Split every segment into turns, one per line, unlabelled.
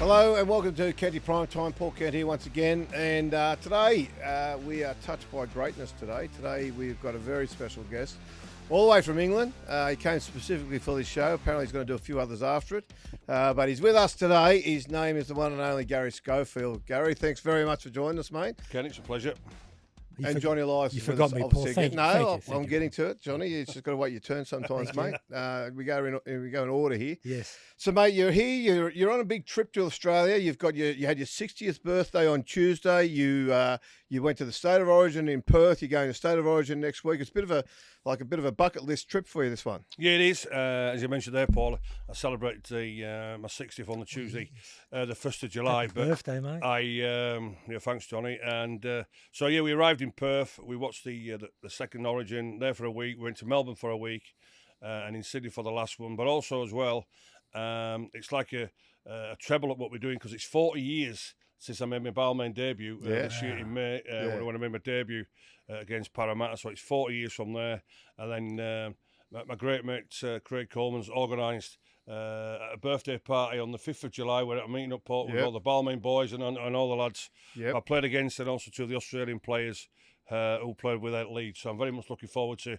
Hello and welcome to Kenty Primetime. Paul Kenty here once again, and today we are touched by greatness today. Today we've got a very special guest all the way from England. He came specifically for this show. Apparently he's going to do a few others after it, but he's with us today. His name is the one and only Garry Schofield. Garry, thanks very much for joining us, mate.
Ken, it's a pleasure.
And Johnny Elias.
You forgot me, Paul. Thank you.
I'm getting to it, Johnny. You just got to wait your turn sometimes, mate. We go in order here.
Yes.
So, mate, you're here. You're on a big trip to Australia. You had your 60th birthday on Tuesday. You went to the State of Origin in Perth. You're going to State of Origin next week. It's a bit of a bucket list trip for you, this one.
Yeah, it is. As you mentioned there, Paul, I celebrated my 60th on the Tuesday, the 1st of July.
Happy birthday, mate.
Thanks, Johnny. And so we arrived in Perth. We watched the second Origin there for a week. We went to Melbourne for a week, and in Sydney for the last one. But also as well, it's like a treble at what we're doing because it's 40 years since I made my Balmain debut this year in May, when I made my debut against Parramatta. So it's 40 years from there. And then my great mate Craig Coleman's organised a birthday party on the 5th of July. We're at a meeting up Port with all the Balmain boys and all the lads I played against, and also to the Australian players who played with at Leeds. So I'm very much looking forward to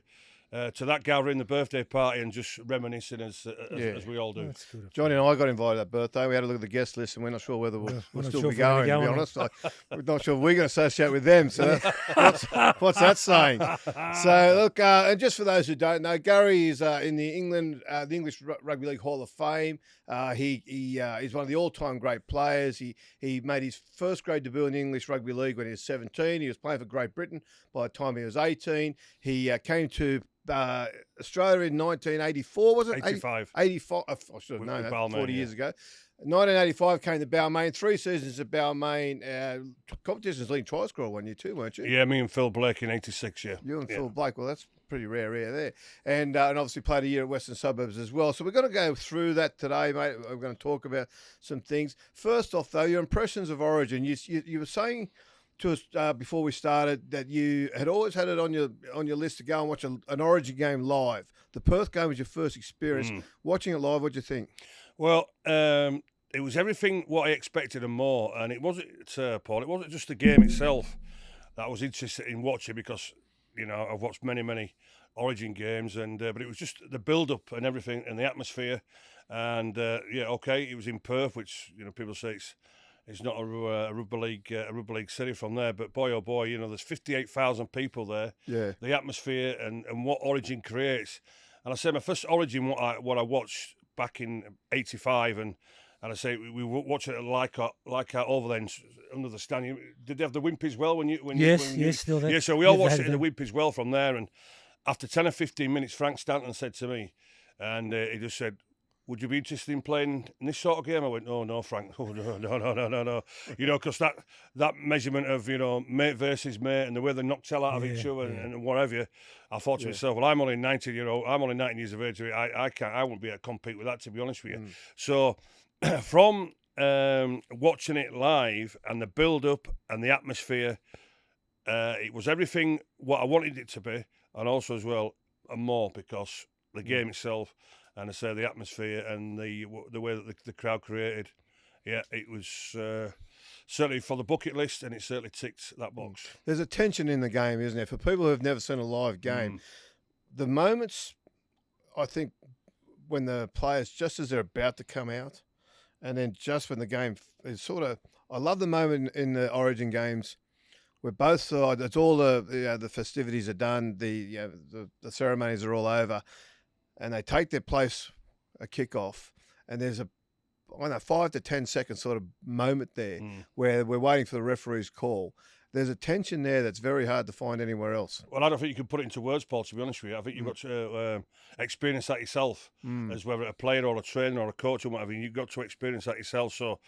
that gathering, the birthday party, and just reminiscing as we all do.
Johnny and I got invited to that birthday. We had a look at the guest list, and we're not sure whether we'll still be going, to be honest. We're not sure we're going to associate with them. So what's that saying? So, look, and just for those who don't know, Garry is in the English Rugby League Hall of Fame. He's one of the all-time great players. He made his first grade debut in the English Rugby League when he was 17. He was playing for Great Britain by the time he was 18. He came to Australia in 1984, was it?
85.
85. I should have known that.
Balmain,
40 years ago. 1985 came to Balmain. 3 seasons at Balmain. Competitions leading try scorer one year too, weren't you?
Yeah, me and Phil Blake in 86,
You and Phil Blake. Well, that's pretty rare there. And obviously played a year at Western Suburbs as well. So we're going to go through that today, mate. We're going to talk about some things. First off, though, your impressions of Origin. You were saying to us before we started that you had always had it on your list to go and watch an Origin game live. The Perth game was your first experience. Watching it live, what do you think?
Well, it was everything what I expected and more. And it wasn't, Paul, it wasn't just the game itself that I was interested in watching because, I've watched many Origin games, and but it was just the build-up and everything and the atmosphere. And, it was in Perth, which, people say it's not a rugby league city from there, but boy, oh boy, there's 58,000 people there. Yeah. The atmosphere and what Origin creates. And I say my first Origin, what I watched back in '85, and I say we watch it like over then under the stand. Did they have the Wimpy's Well when you?
Yes, still there.
Yeah, so we all watched it in the Wimpy's Well from there. And after 10 or 15 minutes, Frank Stanton said to me, and he just said, "Would you be interested in playing in this sort of game?" I went, no, Frank. Oh, no. Because that measurement of, mate versus mate and the way they knocked hell out of each other and whatever, I thought to myself, well, I'm only 19 years of age. I won't be able to compete with that, to be honest with you. So from watching it live and the build-up and the atmosphere, it was everything what I wanted it to be, and also as well, and more, because the game itself, and I say the atmosphere and the way that the crowd created, it was certainly for the bucket list, and it certainly ticked that box.
There's a tension in the game, isn't there? For people who have never seen a live game, the moments, I think, when the players, just as they're about to come out, and then just when the game is sort of, I love the moment in the Origin games where both sides, it's all the festivities are done, the ceremonies are all over, and they take their place a kick-off, and there's a 5 to 10 second sort of moment there where we're waiting for the referee's call. There's a tension there that's very hard to find anywhere else.
Well, I don't think you can put it into words, Paul, to be honest with you. I think you've got to experience that yourself, as whether a player or a trainer or a coach or whatever. You've got to experience that yourself. So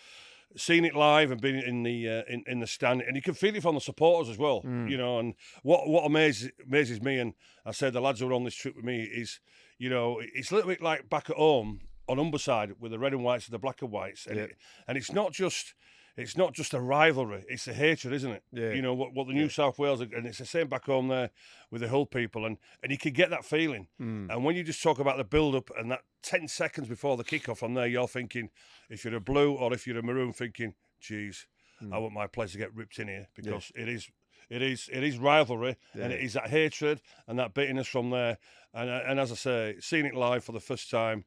seeing it live and being in the stand, and you can feel it from the supporters as well, and what amazes me, and I said the lads who were on this trip with me, is, it's a little bit like back at home on Humberside with the red and whites and the black and whites, and it's not just it's not just a rivalry; it's a hatred, isn't it?
Yeah.
You know what the New South Wales, and it's the same back home there with the Hull people, and you can get that feeling. And when you just talk about the build-up and that 10 seconds before the kick-off from there, you're thinking, if you're a blue or if you're a maroon, thinking, geez, I want my players to get ripped in here, because it is rivalry, and it is that hatred and that bitterness from there. And as I say, seeing it live for the first time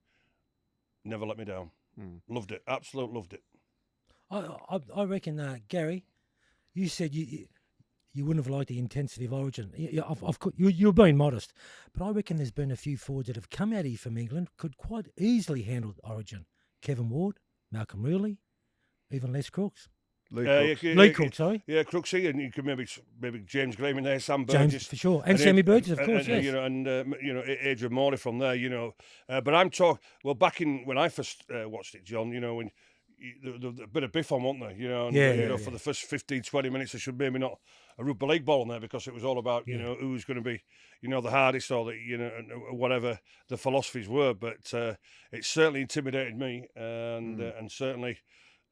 never let me down. Loved it, absolutely loved it.
I reckon, Garry, you said you wouldn't have liked the intensity of Origin. You're being modest, but I reckon there's been a few forwards that have come out here from England could quite easily handle Origin. Kevin Ward, Malcolm Rewley, even Les Crooks. Lee Crooks, sorry.
Yeah, Crooksy, and you could maybe James Graham in there, Sam Burgess.
James, for sure. And Sammy Burgess, of course, yes.
Adrian Morley from there, But I'm talking, well, back in, when I first watched it, John, when the bit of biff on, wasn't there? For the first 15, 20 minutes, there should maybe not a rugby league ball on there, because it was all about, who's going to be, the hardest, or whatever the philosophies were. But it certainly intimidated me, and certainly,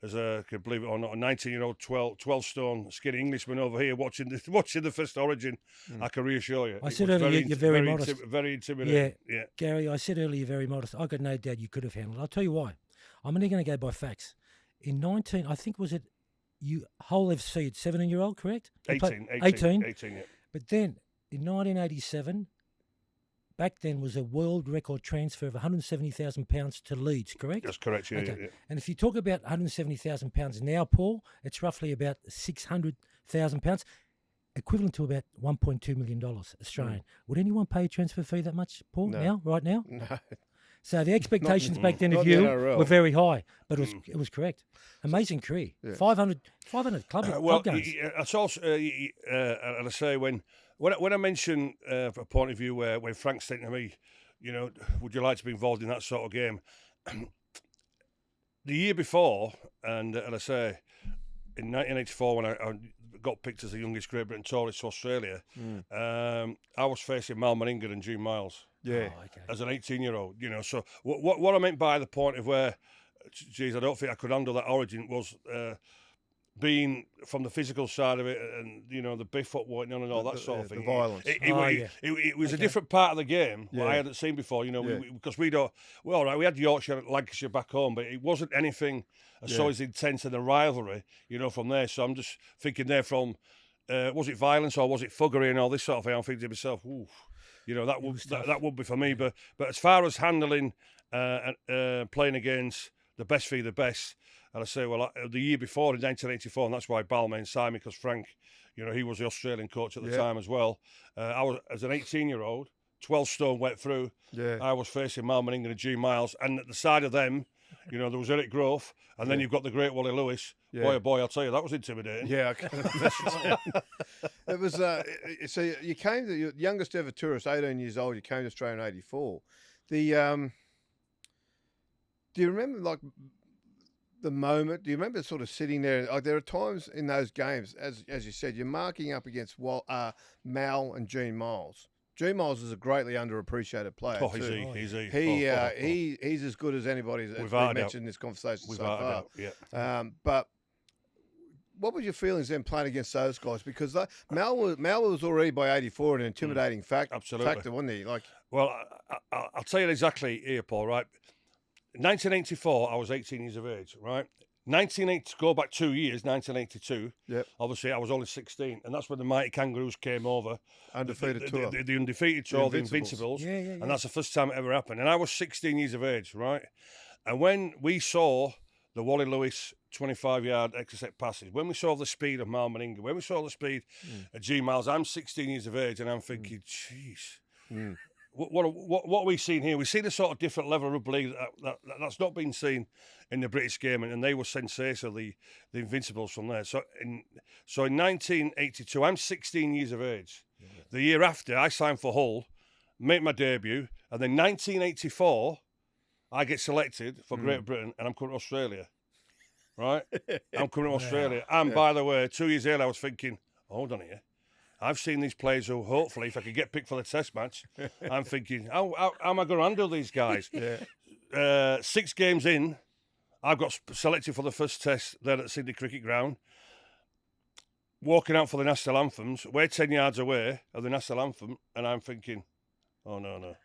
as a, believe it or not, a 19-year-old, 12-stone skinny Englishman over here watching the first Origin, I can reassure you.
I said earlier you're very modest.
Very intimidating.
Yeah, Garry, I said earlier you're very modest. I got no doubt you could have handled it. I'll tell you why. I'm only going to go by facts. In 19, I think, was it Hull FC at 17-year-old, correct?
18, yeah.
But then, in 1987, back then was a world record transfer of £170,000 to Leeds, correct?
That's correct, yeah,
okay.
Yeah.
And if you talk about £170,000 now, Paul, it's roughly about £600,000, equivalent to about $1.2 million Australian. Would anyone pay a transfer fee that much, Paul, right now?
No.
So the expectations back then of you were very high, but it was correct. Amazing career. Yeah. 500 club games.
It's also, and I say, when I mention a point of view where when Frank said to me, would you like to be involved in that sort of game? The year before, and I say, in 1984, when I got picked as the youngest Great Britain tourist to Australia, I was facing Balmain and Gene Miles.
Yeah,
as an 18-year-old, So what I meant by the point of where, geez, I don't think I could handle that Origin was being from the physical side of it, and the big footwork and all that sort of thing.
The violence.
It was a different part of the game that I hadn't seen before. Because we don't. Well, right, we had Yorkshire, Lancashire back home, but it wasn't anything so as intense in the rivalry. From there. So I'm just thinking there from, was it violence or was it thuggery and all this sort of thing? I'm thinking to myself, ooh. That would be for me, but as far as handling playing against the best for the best, and I say, well, the year before in 1984, and that's why Balmain signed me, because Frank, he was the Australian coach at the time as well. I was, as an 18-year-old, 12 stone wet through. Yeah. I was facing Balmain and G Miles, and at the side of them, there was Eric Grove, and then you've got the great Wally Lewis. Yeah. Boy, oh boy, I'll tell you, that was intimidating.
Yeah, I can imagine. It was. So you came to your youngest ever tourist, 18 years old. You came to Australia in '84. Do you remember the moment? Do you remember sort of sitting there? Like, there are times in those games, as you said, you're marking up against Mal and Gene Miles. Gene Miles is a greatly underappreciated player. He's as good as anybody as we mentioned in this conversation so far.
Yeah.
But what were your feelings then playing against those guys? Because Mal was already by '84 an intimidating factor, wasn't he?
Well, I'll tell you exactly here, Paul. Right, 1984, I was 18 years of age. Right. 1980, go back 2 years, 1982. Yep. Obviously, I was only 16, and that's when the mighty Kangaroos came over.
Undefeated tour.
The undefeated tour, the Invincibles.
Yeah.
And that's the first time it ever happened. And I was 16 years of age, right? And when we saw the Wally Lewis 25-yard extra passes, when we saw the speed of Mal Meninga, when we saw the speed of G Miles, I'm 16 years of age, and I'm thinking, jeez. What are we seeing here? We've seen a sort of different level of rugby league that's not been seen in the British game, and they were sensational, the Invincibles from there. So in 1982, I'm 16 years of age. Yeah. The year after, I signed for Hull, make my debut, and then 1984, I get selected for Great Britain, and I'm coming to Australia. Right? I'm coming to Australia. And by the way, 2 years later, I was thinking, hold on here. I've seen these players who, hopefully, if I could get picked for the test match, I'm thinking, how am I going to handle these guys? 6 games in, I've got selected for the first test there at Sydney Cricket Ground. Walking out for the national anthems, we're 10 yards away of the national anthem, and I'm thinking, oh, no.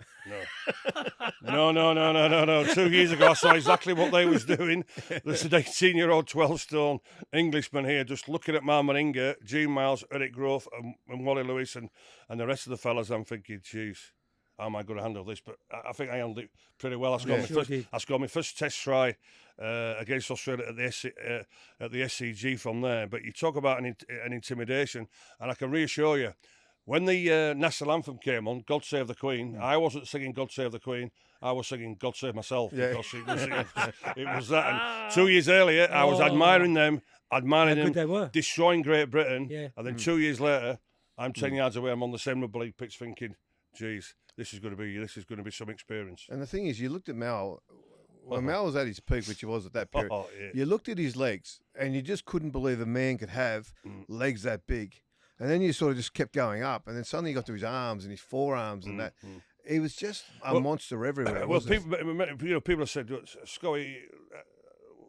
No. 2 years ago, I saw exactly what they was doing. There's an 18-year-old 12-stone Englishman here just looking at Marmaringa, Gene Miles, Eric Grove, and Wally Lewis, and the rest of the fellas. I'm thinking, geez, how am I going to handle this? But I think I handled it pretty well. I scored my first test try against Australia at the SCG from there. But you talk about an intimidation, and I can reassure you, when the national anthem came on, God Save the Queen, I wasn't singing God Save the Queen, I was singing God Save Myself, because it was that. And 2 years earlier, I was admiring them, destroying Great Britain, and then 2 years later, I'm 10 yards away, I'm on the same rugby league pitch thinking, geez, this is going to be some experience.
And the thing is, you looked at Mal. When Mal was at his peak, which he was at that period, you looked at his legs, and you just couldn't believe a man could have legs that big. And then you sort of just kept going up, and then suddenly you got to his arms and his forearms and that. He was just a monster everywhere.
People have said, Scully,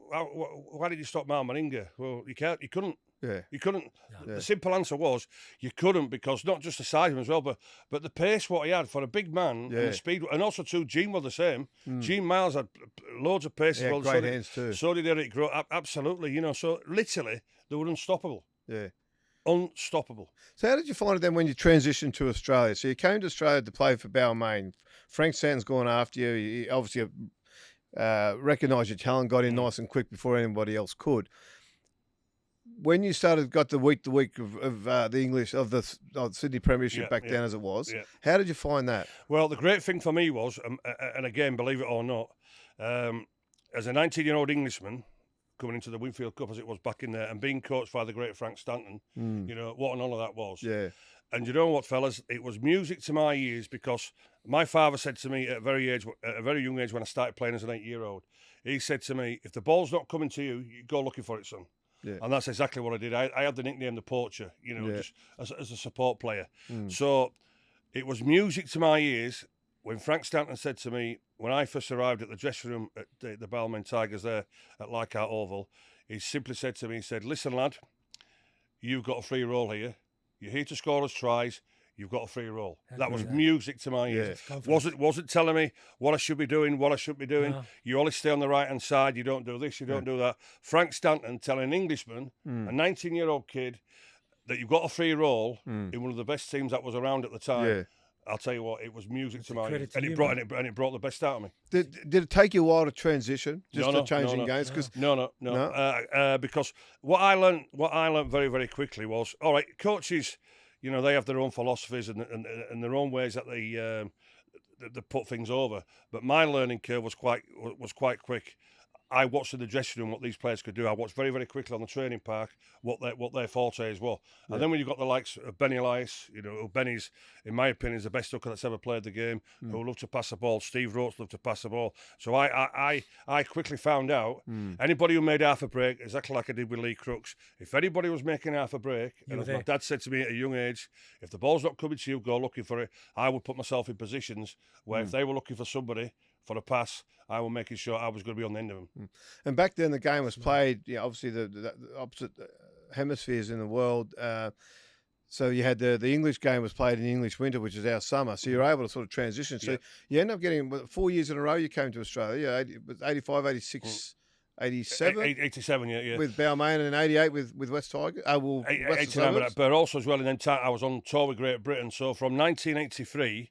why did you stop Marmaringa? Well, you couldn't.
Yeah.
You couldn't. The simple answer was you couldn't, because not just the size of him as well, but the pace what he had for a big man and the speed, and also too, Gene were the same. Gene Miles had loads of pace as well.
Great hands too.
So did Eric Grove. Absolutely, so literally they were unstoppable.
Yeah.
Unstoppable.
So how did you find it then when you transitioned to Australia? So you came to Australia to play for Balmain. Frank Stanton's gone after you. You obviously recognised your talent, got in nice and quick before anybody else could. When you got the week of the English of the Sydney Premiership back then as it was, how did you find that?
Well, the great thing for me was, and again, believe it or not, as a 19-year-old Englishman coming into the Winfield Cup as it was back in there, and being coached by the great Frank Stanton, what an honour that was.
Yeah.
And you know what, fellas? It was music to my ears, because my father said to me at a very young age when I started playing as an 8-year-old, he said to me, if the ball's not coming to you, you go looking for it, son.
Yeah.
And that's exactly what I did. I had the nickname the Poacher, just as a support player. So it was music to my ears when Frank Stanton said to me, when I first arrived at the dressing room at the Balmain Tigers there at Leichhardt Oval, he simply said to me, he said, listen, lad, you've got a free role here. You're here to score us tries. You've got a free role. That was music to my ears. Wasn't telling me what I should be doing, what I shouldn't be doing. No. You always stay on the right-hand side. You don't do this, you don't do that. Frank Stanton telling an Englishman, a 19-year-old kid, that you've got a free role in one of the best teams that was around at the time. Yeah. I'll tell you what, it was music to my ears, and it brought the best out of me.
Did it take you a while to transition, to changing games?
No. Because what I learned very, very quickly was, all right, coaches, they have their own philosophies and their own ways that they put things over. But my learning curve was quite quick. I watched in the dressing room what these players could do. I watched very, very quickly on the training park what their fortes were. And then when you've got the likes of Benny Elias, who Benny's, in my opinion, is the best hooker that's ever played the game, who loved to pass the ball. Steve Roach loved to pass the ball. So I quickly found out anybody who made half a break, exactly like I did with Lee Crooks, if anybody was making half a break, and as my dad said to me at a young age, if the ball's not coming to you, go looking for it. I would put myself in positions where if they were looking for somebody for a pass, I was making sure I was going to be on the end of them.
And back then the game was played, obviously the opposite hemispheres in the world. So you had the English game was played in the English winter, which is our summer. So you're able to sort of transition. So you end up getting 4 years in a row you came to Australia. It was 85, 86, 87?
87, yeah.
With Balmain, and in 88 with West Tigers. West
89, but also as well, and then I was on tour with Great Britain. So from 1983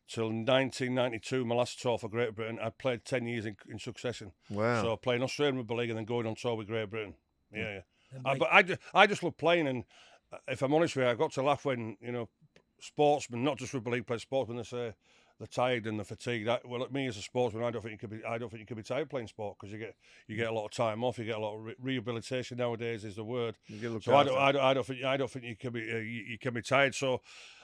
till 1992, my last tour for Great Britain, I played 10 years in succession. Wow. So playing Australian Rugby League and then going on tour with Great Britain. Yeah. But I just love playing, and if I'm honest with you, I got to laugh when, sportsmen, not just Rugby League players, sportsmen, they say they're tired and they're fatigued. Well, me as a sportsman, I don't think you could be tired playing sport, because you get a lot of time off, you get a lot of rehabilitation nowadays is the word. So I don't think you can be tired. So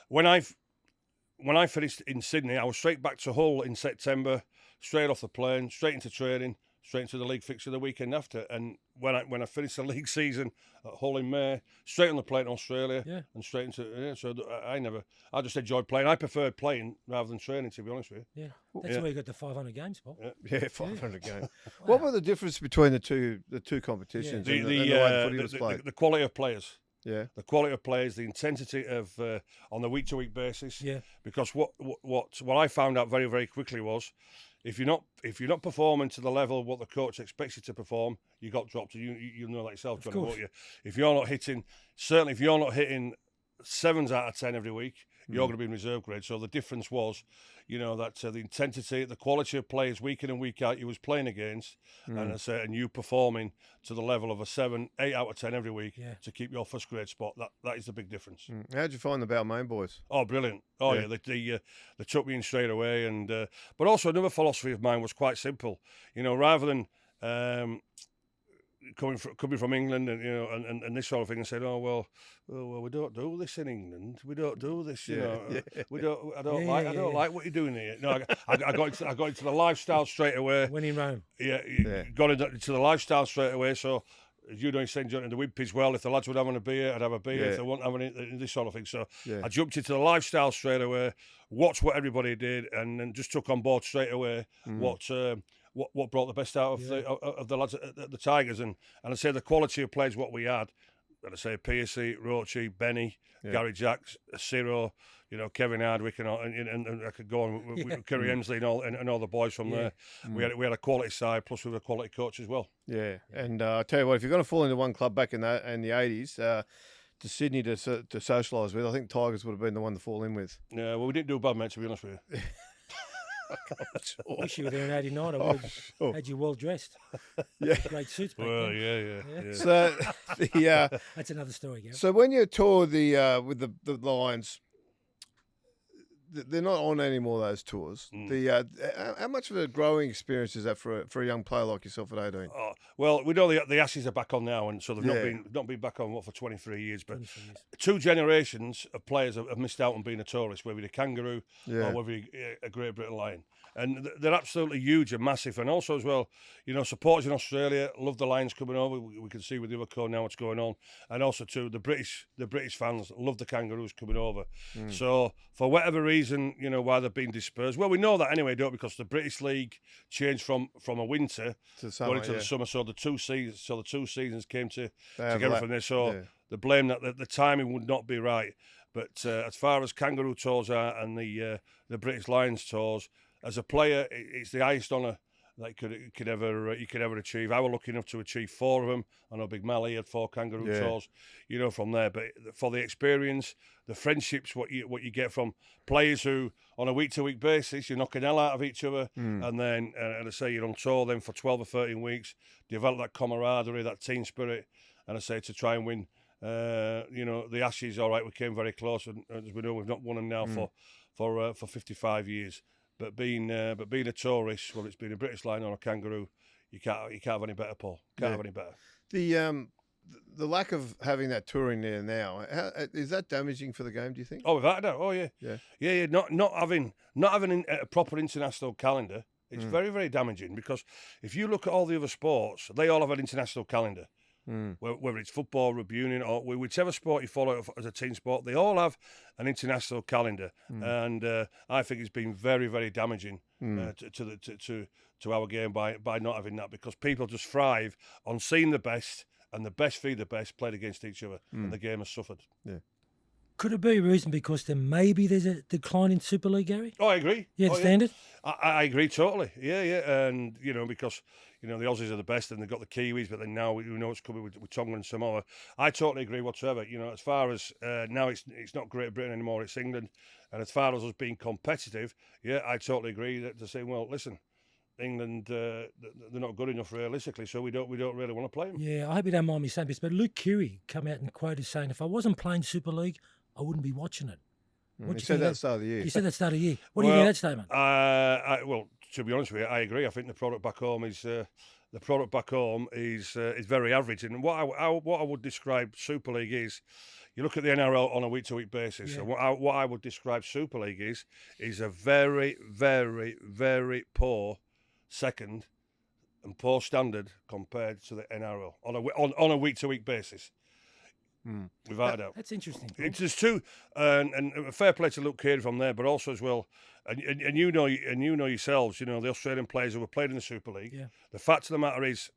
when I finished in Sydney, I was straight back to Hull in September, straight off the plane, straight into training, straight into the league fixture the weekend after. And when I finished the league season at Hull in May, straight on the plane in Australia, and straight into so I just enjoyed playing. I preferred playing rather than training, to be honest with you.
Yeah, that's where you got the 500 games, Paul.
Yeah, 500 games. Wow. What were the difference between the two competitions and the way the footy was played?
The quality of players.
Yeah,
the quality of players, the intensity of on the week-to-week basis.
Yeah,
because what I found out very, very quickly was if you're not performing to the level of what the coach expects you to perform, you got dropped. You know that yourself, Johnny, won't you? If you're not hitting 7s out of 10 every week, you're going to be in reserve grade. So the difference was, that the intensity, the quality of players week in and week out you was playing against, and you performing to the level of a 7, 8 out of 10 every week to keep your first grade spot. That is the big difference.
How'd you find the Balmain boys?
Oh, brilliant! Oh yeah, they took me in straight away, and but also another philosophy of mine was quite simple. Rather than coming from England and this sort of thing, and said, oh well, we don't do this in England. We don't do this, We don't. I don't like what you're doing here. No, I got into the lifestyle straight away.
When in Rome.
Got into the lifestyle straight away. So as you know, St. John in the Wimpy as well. If the lads would have a beer, I'd have a beer. If they weren't having this sort of thing, so I jumped into the lifestyle straight away. Watched what everybody did, and just took on board straight away what brought the best out of the lads at the Tigers, and I say the quality of players what we had. And I say Piercy, Roachy, Benny, Gary Jacks, Ciro, Kevin Hardwick, and I could go on with Kerry Emsley and all the boys from there. We had a quality side, plus we were a quality coach as well.
Yeah, and I tell you what, if you're going to fall into one club back in the 80s. To Sydney to socialise with, I think Tigers would have been the one to fall in with.
Yeah, well, we didn't do bad, mate, to be honest with you.
I wish you were there in '89. I would have had you well dressed. Great suits back
well,
then.
Yeah.
So
that's another story, Garry.
So when you toured with the Lions, they're not on anymore, those tours. How much of a growing experience is that for a young player like yourself at 18?
Oh, well, we know the Ashes are back on now, and so they've not been back on for 23 years. But 2 generations of players have missed out on being a tourist, whether you're a Kangaroo or whether you're a Great Britain Lion. And they're absolutely huge and massive. And also as well, supporters in Australia love the Lions coming over. We can see with the other code now what's going on. And also too, the British fans love the Kangaroos coming over. So for whatever reason, why they've been dispersed. Well, we know that anyway, don't we? Because the British League changed from a winter to the summer. So the two seasons came together from there. So the blame that the timing would not be right. But as far as Kangaroo Tours are and the British Lions Tours, as a player, it's the highest honour that you could ever achieve. I was lucky enough to achieve 4 of them. I know Big Mally had 4 Kangaroo Tours, from there. But for the experience, the friendships, what you get from players who, on a week-to-week basis, you're knocking hell out of each other, and then, and I say you're on tour then for 12 or 13 weeks, develop that camaraderie, that team spirit, and I say to try and win. The Ashes, all right, we came very close, and as we know, we've not won them now for 55 years. But being a tourist, well, it's been a British Lion or a Kangaroo, you can't have any better, Paul. Can't have any better.
The lack of having that touring there now, is that damaging for the game? Do you think?
Oh, without a doubt. Oh yeah. Not having a proper international calendar, it's very, very damaging, because if you look at all the other sports, they all have an international calendar. Whether it's football, rugby union, or whichever sport you follow as a team sport, they all have an international calendar, and I think it's been very, very damaging to our game by not having that, because people just thrive on seeing the best, and the best feed the best played against each other, and the game has suffered. Yeah.
Could it be a reason because there's a decline in Super League, Garry?
Oh, I agree.
You understand it?
I agree totally. Yeah. And, because, the Aussies are the best and they've got the Kiwis, but then now we know it's coming with Tonga and Samoa. I totally agree whatsoever. As far as now it's not Great Britain anymore, it's England. And as far as us being competitive, I totally agree that they're saying, well, listen, England, they're not good enough realistically, so we don't really want to play them.
Yeah, I hope you don't mind me saying this, but Luke Keary come out and quoted saying, if I wasn't playing Super League, I wouldn't be watching it.
He said that at the start of the year.
He said that at the start of the year. What do you think of that statement?
Well, to be honest with you, I agree. I think the product back home is very average. And what I would describe Super League is, you look at the NRL on a week-to-week basis, and what I would describe Super League is a very, very, very poor second and poor standard compared to the NRL on a week-to-week basis. Without a doubt.
That's interesting.
It's just two, and fair play to Luke Carey from there, but also as well, and you know yourselves, the Australian players who were played in the Super League.
Yeah.
The fact of the matter is,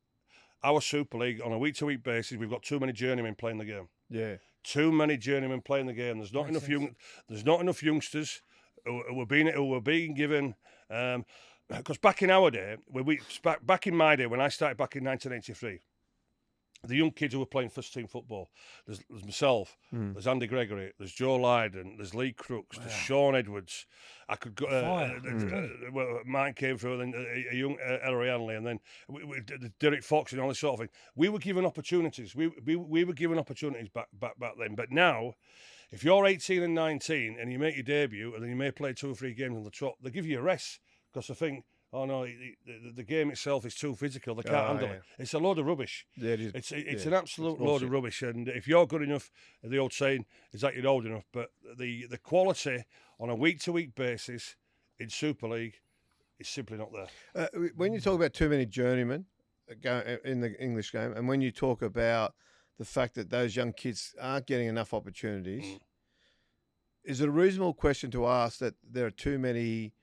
our Super League on a week-to-week basis, we've got too many journeymen playing the game.
Yeah.
Too many journeymen playing the game. There's not enough youngsters who were being given. Because back in our day, back in my day when I started back in 1983. The young kids who were playing first-team football, there's myself, there's Andy Gregory, there's Joe Lydon, there's Lee Crooks, there's Sean Edwards. I could go. Mike came through, and then a young Ellery Hanley, and then Derek Fox and all this sort of thing. We were given opportunities. We were given opportunities back then. But now, if you're 18 and 19 and you make your debut, and then you may play 2 or 3 games on the trot, they give you a rest because I think. Oh no, the game itself is too physical. They can't handle it. It's a load of rubbish.
Yeah, it is.
It's an absolute load of rubbish. And if you're good enough, the old saying is that you're old enough. But the quality on a week-to-week basis in Super League is simply not there.
When you talk about too many journeymen in the English game, and when you talk about the fact that those young kids aren't getting enough opportunities, is it a reasonable question to ask that there are too many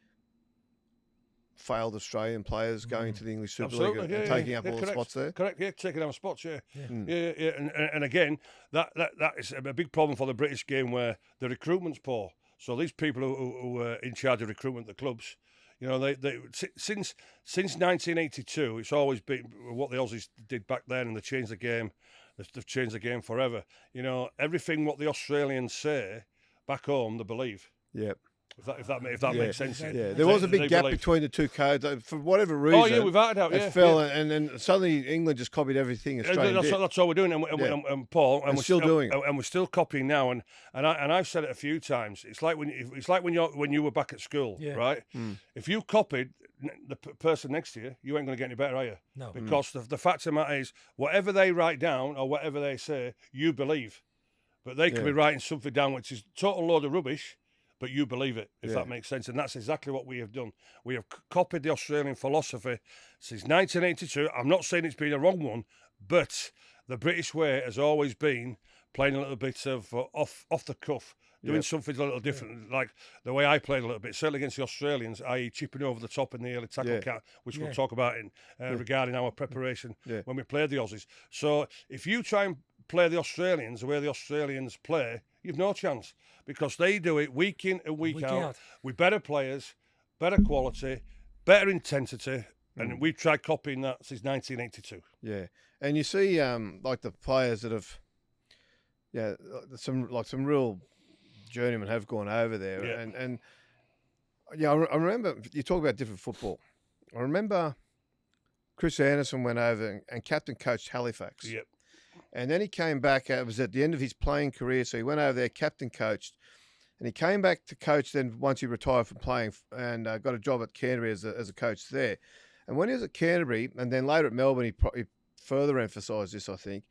failed Australian players going to the English Super League and taking up all the spots there?
Correct, taking up spots, yeah. And again, that is a big problem for the British game where the recruitment's poor. So these people who were in charge of recruitment at the clubs, they since 1982, it's always been what the Aussies did back then, and they changed the game. They've changed the game forever. Everything what the Australians say back home, they believe.
Yep.
If that makes sense.
Yeah, there was a big gap between the two codes for whatever reason.
Oh yeah, without a doubt.
It fell, and then suddenly England just copied everything Australia did.
That's all we're doing, and Paul, and we're
still doing it,
and we're still copying now. And I've said it a few times. It's like when you were back at school, right? If you copied the person next to you, you ain't going to get any better, are you?
No.
Because the fact of the matter is, whatever they write down or whatever they say, you believe. But they could be writing something down which is total load of rubbish. But you believe it, if that makes sense. And that's exactly what we have done. We have copied the Australian philosophy since 1982. I'm not saying it's been a wrong one, but the British way has always been playing a little bit of off the cuff, doing something a little different, like the way I played a little bit, certainly against the Australians, i.e. chipping over the top in the early tackle count, which we'll talk about regarding our preparation when we played the Aussies. So if you try and play the Australians the way the Australians play, you've no chance because they do it week in and week out with better players, better quality, better intensity, and we've tried copying that since 1982.
Yeah, and you see, like the players that have, some real journeymen have gone over there, and I remember you talk about different football. I remember Chris Anderson went over and captain coached Halifax.
Yep.
And then he came back. It was at the end of his playing career, so he went over there, captain coached, and he came back to coach. Then once he retired from playing, and got a job at Canterbury as a coach there. And when he was at Canterbury, and then later at Melbourne, he further emphasised this. I think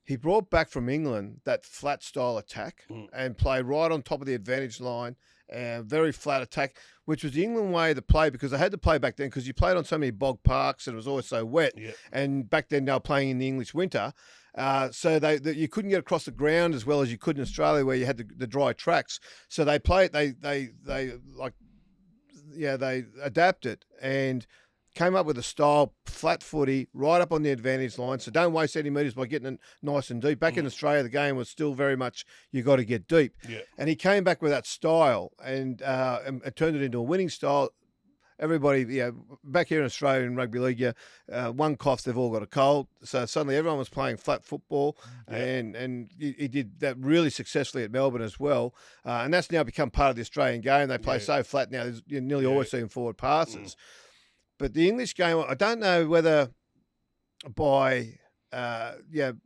he brought back from England that flat style attack and played right on top of the advantage line. Very flat attack, which was the England way to play because they had to play back then because you played on so many bog parks and it was always so wet.
Yep.
And back then they were playing in the English winter. So you couldn't get across the ground as well as you could in Australia where you had the dry tracks. So they played, they adapted and came up with a style, flat footy, right up on the advantage line. So don't waste any metres by getting it nice and deep. Back in Australia, the game was still very much you got to get deep.
Yeah.
And he came back with that style and turned it into a winning style. Everybody, back here in Australia in rugby league, one cough, they've all got a cold. So suddenly everyone was playing flat football, and he did that really successfully at Melbourne as well. And that's now become part of the Australian game. They play so flat now, you nearly always see them forward passes. But the English game, I don't know whether by the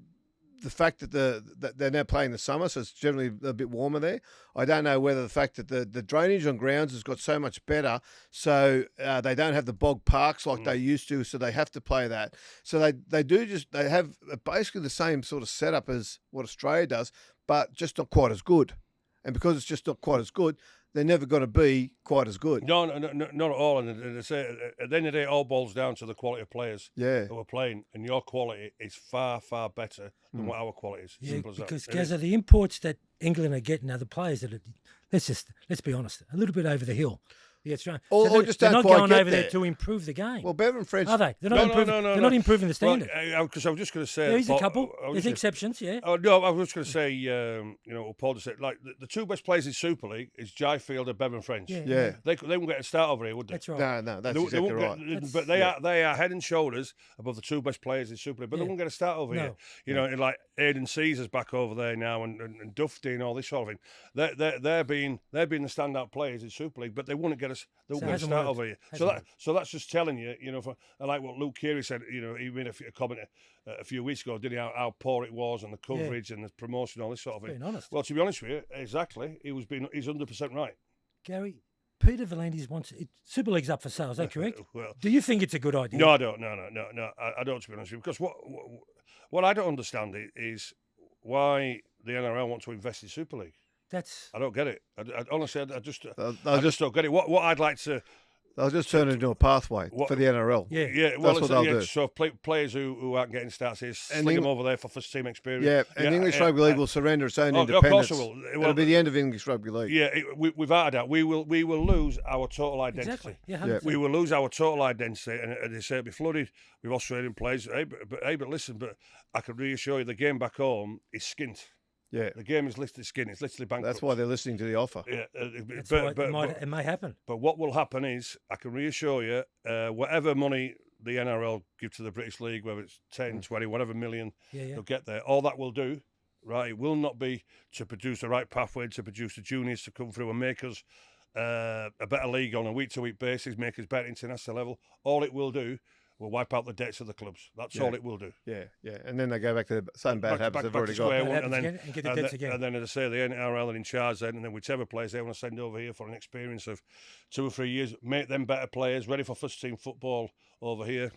fact that they're now playing the summer, so it's generally a bit warmer there. I don't know whether the fact that the drainage on grounds has got so much better, so they don't have the bog parks like they used to, so they have to play that. So they have basically the same sort of setup as what Australia does, but just not quite as good. And because it's just not quite as good, they're never going to be quite as good.
No, not at all. And they say, at the end of the day, it all boils down to the quality of players
Yeah.
who are playing. And your quality is far, far better than what our quality is.
Yeah,
Simple as that.
because
It is.
Gazza, the imports that England are getting are the players that are, let's be honest, a little bit over the hill. Yeah, that's right.
Or
they're,
just
they're
don't
not
quite
going
get
over there
there.
to improve the game.
Well, Bevan French.
Are they? They're not improving. They're not improving the standard.
Because I was just going to say.
There is a
Paul-
couple.
I was
There's
just-
exceptions, yeah.
Oh no, I was just going to say, what Paul just said, like the two best players in Super League is Jai Field and Bevan French.
Yeah.
They wouldn't get a start over here, would they?
That's right.
No, that's
They
exactly
wouldn't
right.
get- but they are head and shoulders above the two best players in Super League. But they
Yeah.
wouldn't get a start over here.
No.
You know, like Aidan Caesar's back over there now, and Dufty and all this sort of thing. They're being the standout players in Super League, but they wouldn't get us. They wouldn't
it
get a
hasn't
start
worked.
over here.
Hasn't
So that's just telling you, I like what Luke Keary said. He made a comment a few weeks ago, didn't he? How poor it was and the coverage and the promotion, all this sort of thing.
Being honest.
Well, to be honest with you, exactly, he's 100% right.
Gary, Peter Valandis wants Super League's up for sale. Is that correct?
Well,
Do you think it's a good idea?
no, I don't. No. I don't, to be honest with you, because what I don't understand is why the NRL want to invest in Super League.
That's
I don't get it. Honestly, I just
They'll just
don't get it. What I'd like to.
they'll just turn it into a pathway for the NRL.
yeah.
Yeah, well,
That's what they'll do.
So players who aren't getting starts here, sling
Eng-
them over there for first team experience.
Yeah, and English Rugby League will surrender its own
of
independence.
course it will.
It'll
Well,
be the end of English Rugby League.
Yeah, without a doubt, we will lose our total identity.
exactly. Yeah,
Yeah.
100%.
We will lose our total identity, and they say it'll be flooded with Australian players. But listen, but I can reassure you, the game back home is skint.
Yeah,
The game is literally skint. It's literally bankrupt.
that's why they're listening to the offer.
Yeah,
That's why it may happen.
But what will happen is, I can reassure you, whatever money the NRL give to the British League, whether it's 10, 20, whatever million
Yeah.
they'll get there, all that will do, right, it will not be to produce the right pathway, to produce the juniors to come through and make us a better league on a week-to-week basis, make us better international level. All it will do will wipe out the debts of the clubs. That's all it will do.
Yeah, and then they go back to the same bad habits they've already
to
got.
square
Bad
one,
habits again and get the debts again.
and then, as I say, the NRL are in charge then, and then whichever players they want to send over here for an experience of 2 or 3 years, make them better players, ready for first team football over here.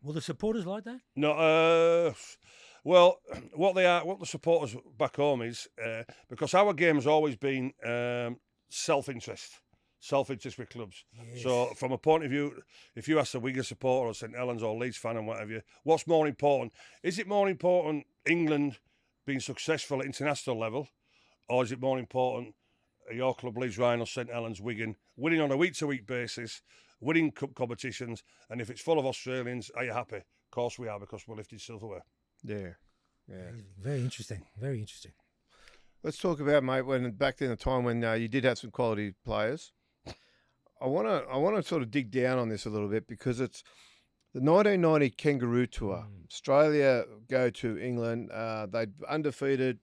Will the supporters like that?
No, well, what the supporters back home is, because our game has always been self-interest with clubs.
Yes.
So, from a point of view, if you ask the Wigan supporter or St Helens or Leeds fan and whatever, what's more important? Is it more important England being successful at international level, or is it more important your club, Leeds Rhinos, St Helens, Wigan, winning on a week-to-week basis, winning cup competitions, and if it's full of Australians, are you happy? Of course we are, because we're lifted silverware.
Yeah.
Very interesting. Very interesting.
Let's talk about, mate, when back in the time when you did have some quality players. I want to sort of dig down on this a little bit, because it's the 1990 Kangaroo Tour. Australia go to England. They'd undefeated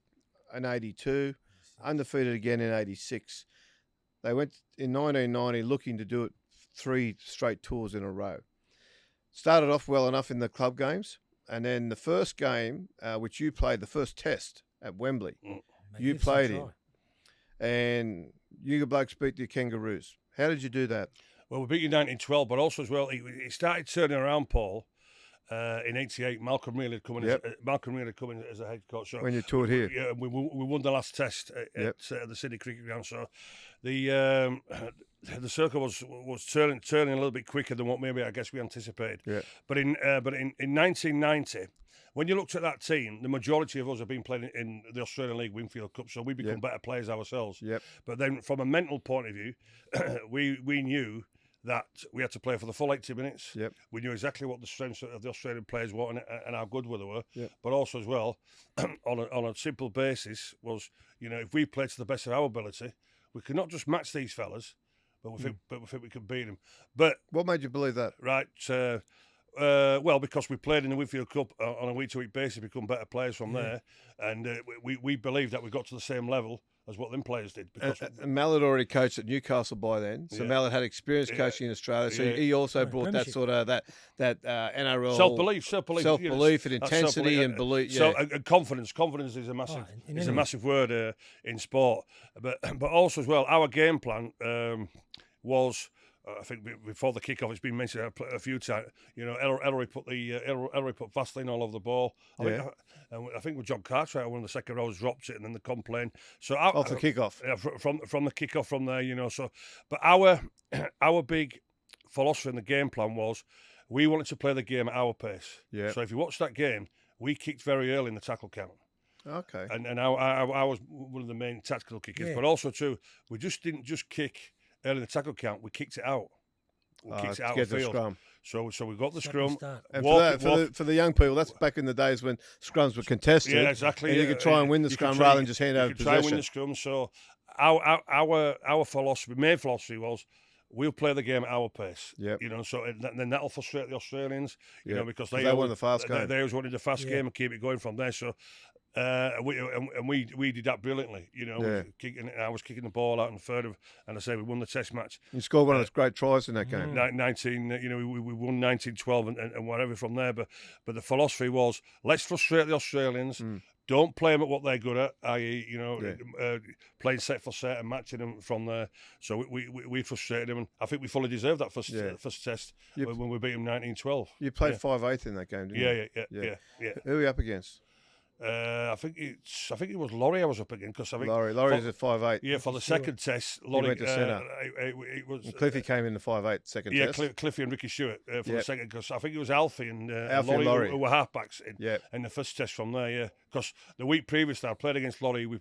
in 82, undefeated again in 86. They went in 1990 looking to do it 3 straight tours in a row. Started off well enough in the club games, and then the first game, which you played, the first test at Wembley, you played in, and you blokes beat the Kangaroos. How did you do that?
Well, we beat you 1912, but also as well, he started turning around, Paul, in '88. Malcolm Real had come in. As a head coach. So
When you toured here?
Yeah, we won the last test at the City Cricket Ground. So the circle was turning a little bit quicker than what maybe I guess we anticipated.
Yeah.
But in 1990. When you looked at that team, the majority of us have been playing in the Australian League Winfield Cup, so we become better players ourselves.
Yep.
But then, from a mental point of view, we knew that we had to play for the full 80 minutes.
Yep.
We knew exactly what the strengths of the Australian players were and how good they were.
Yep.
But also as well, on a simple basis, was if we played to the best of our ability, we could not just match these fellas, but we think we could beat them. But
What made you believe that?
right. Well, because we played in the Winfield Cup on a week-to-week basis, become better players from there, and we believe that we got to the same level as what them players did. Because
And Mallard already coached at Newcastle by then, so Mallard had experience coaching in Australia. So he also brought that
Premiership.
sort of that NRL
self-belief,
and intensity and belief. Yeah.
And confidence. Confidence is a massive
in
is a
any-
massive word in sport. But also as well, our game plan was I think before the kick-off, it's been mentioned a few times. You know, Ellery put Vaseline all over the ball. I think with John Cartwright, one of the second rows dropped it, and then the complaint. So
off the kick-off,
from the kick-off from there, you know. So, but our big philosophy in the game plan was we wanted to play the game at our pace.
Yeah.
So if you watch that game, we kicked very early in the tackle count.
Okay.
And I was one of the main tactical kickers, but also too, we just didn't just kick early in the tackle count. We kicked it out. We kicked it out of the field.
Scrum.
So we got the scrum.
And for the young people, that's back in the days when scrums were contested.
Yeah, exactly.
And you could try and win the scrum rather than just hand over possession.
Try and win the scrum. So our philosophy, main philosophy was, we'll play the game at our pace.
Yep.
You know, so then that'll frustrate the Australians, you know, because they
wanted the fast game.
They always wanted the fast game and keep it going from there. So we did that brilliantly, you know. I was kicking the ball out in third of, and I say we won the Test match.
You scored one of those great tries in that game.
19, you know, we won 19-12 and whatever from there. But the philosophy was, let's frustrate the Australians. Don't play them at what they're good at, i.e., you know, playing set for set and matching them from there. So we frustrated them, and I think we fully deserved that first test when we beat them 19-12.
You played 5/8 in that game, didn't you?
Yeah.
Who were you up against?
I think it was Laurie I was up against, because I think
Laurie's at 5/8.
Yeah, for the second test, Laurie
went to centre.
It was
and Cliffy came in the 5/8 second test.
Yeah, Cliffy and Ricky Stewart for the second, because I think it was Alfie and
Laurie
who were halfbacks in the first test from there. Yeah, because the week previous, I played against Laurie. We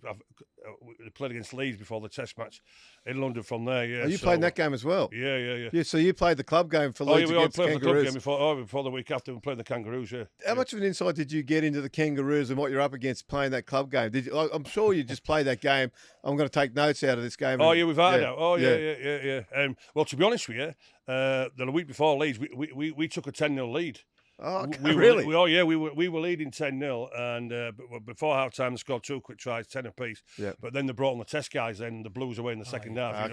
played against Leeds before the Test match in London from there. Yeah,
you played in that game as well.
Yeah.
So you played the club game for Leeds against the Kangaroos.
The club game before the week after we played the Kangaroos. Yeah.
How much of an insight did you get into the Kangaroos and what you're up against playing that club game? I'm sure you just played that game. I'm going to take notes out of this game.
We've had it out. Yeah. Well, to be honest with you, the week before Leeds, we took a 10-0 lead.
Oh, really?
We were leading 10-0, and but before half time, they scored 2 quick tries, 10 apiece.
Yeah.
But then they brought on the Test guys, then the Blues away in the second half.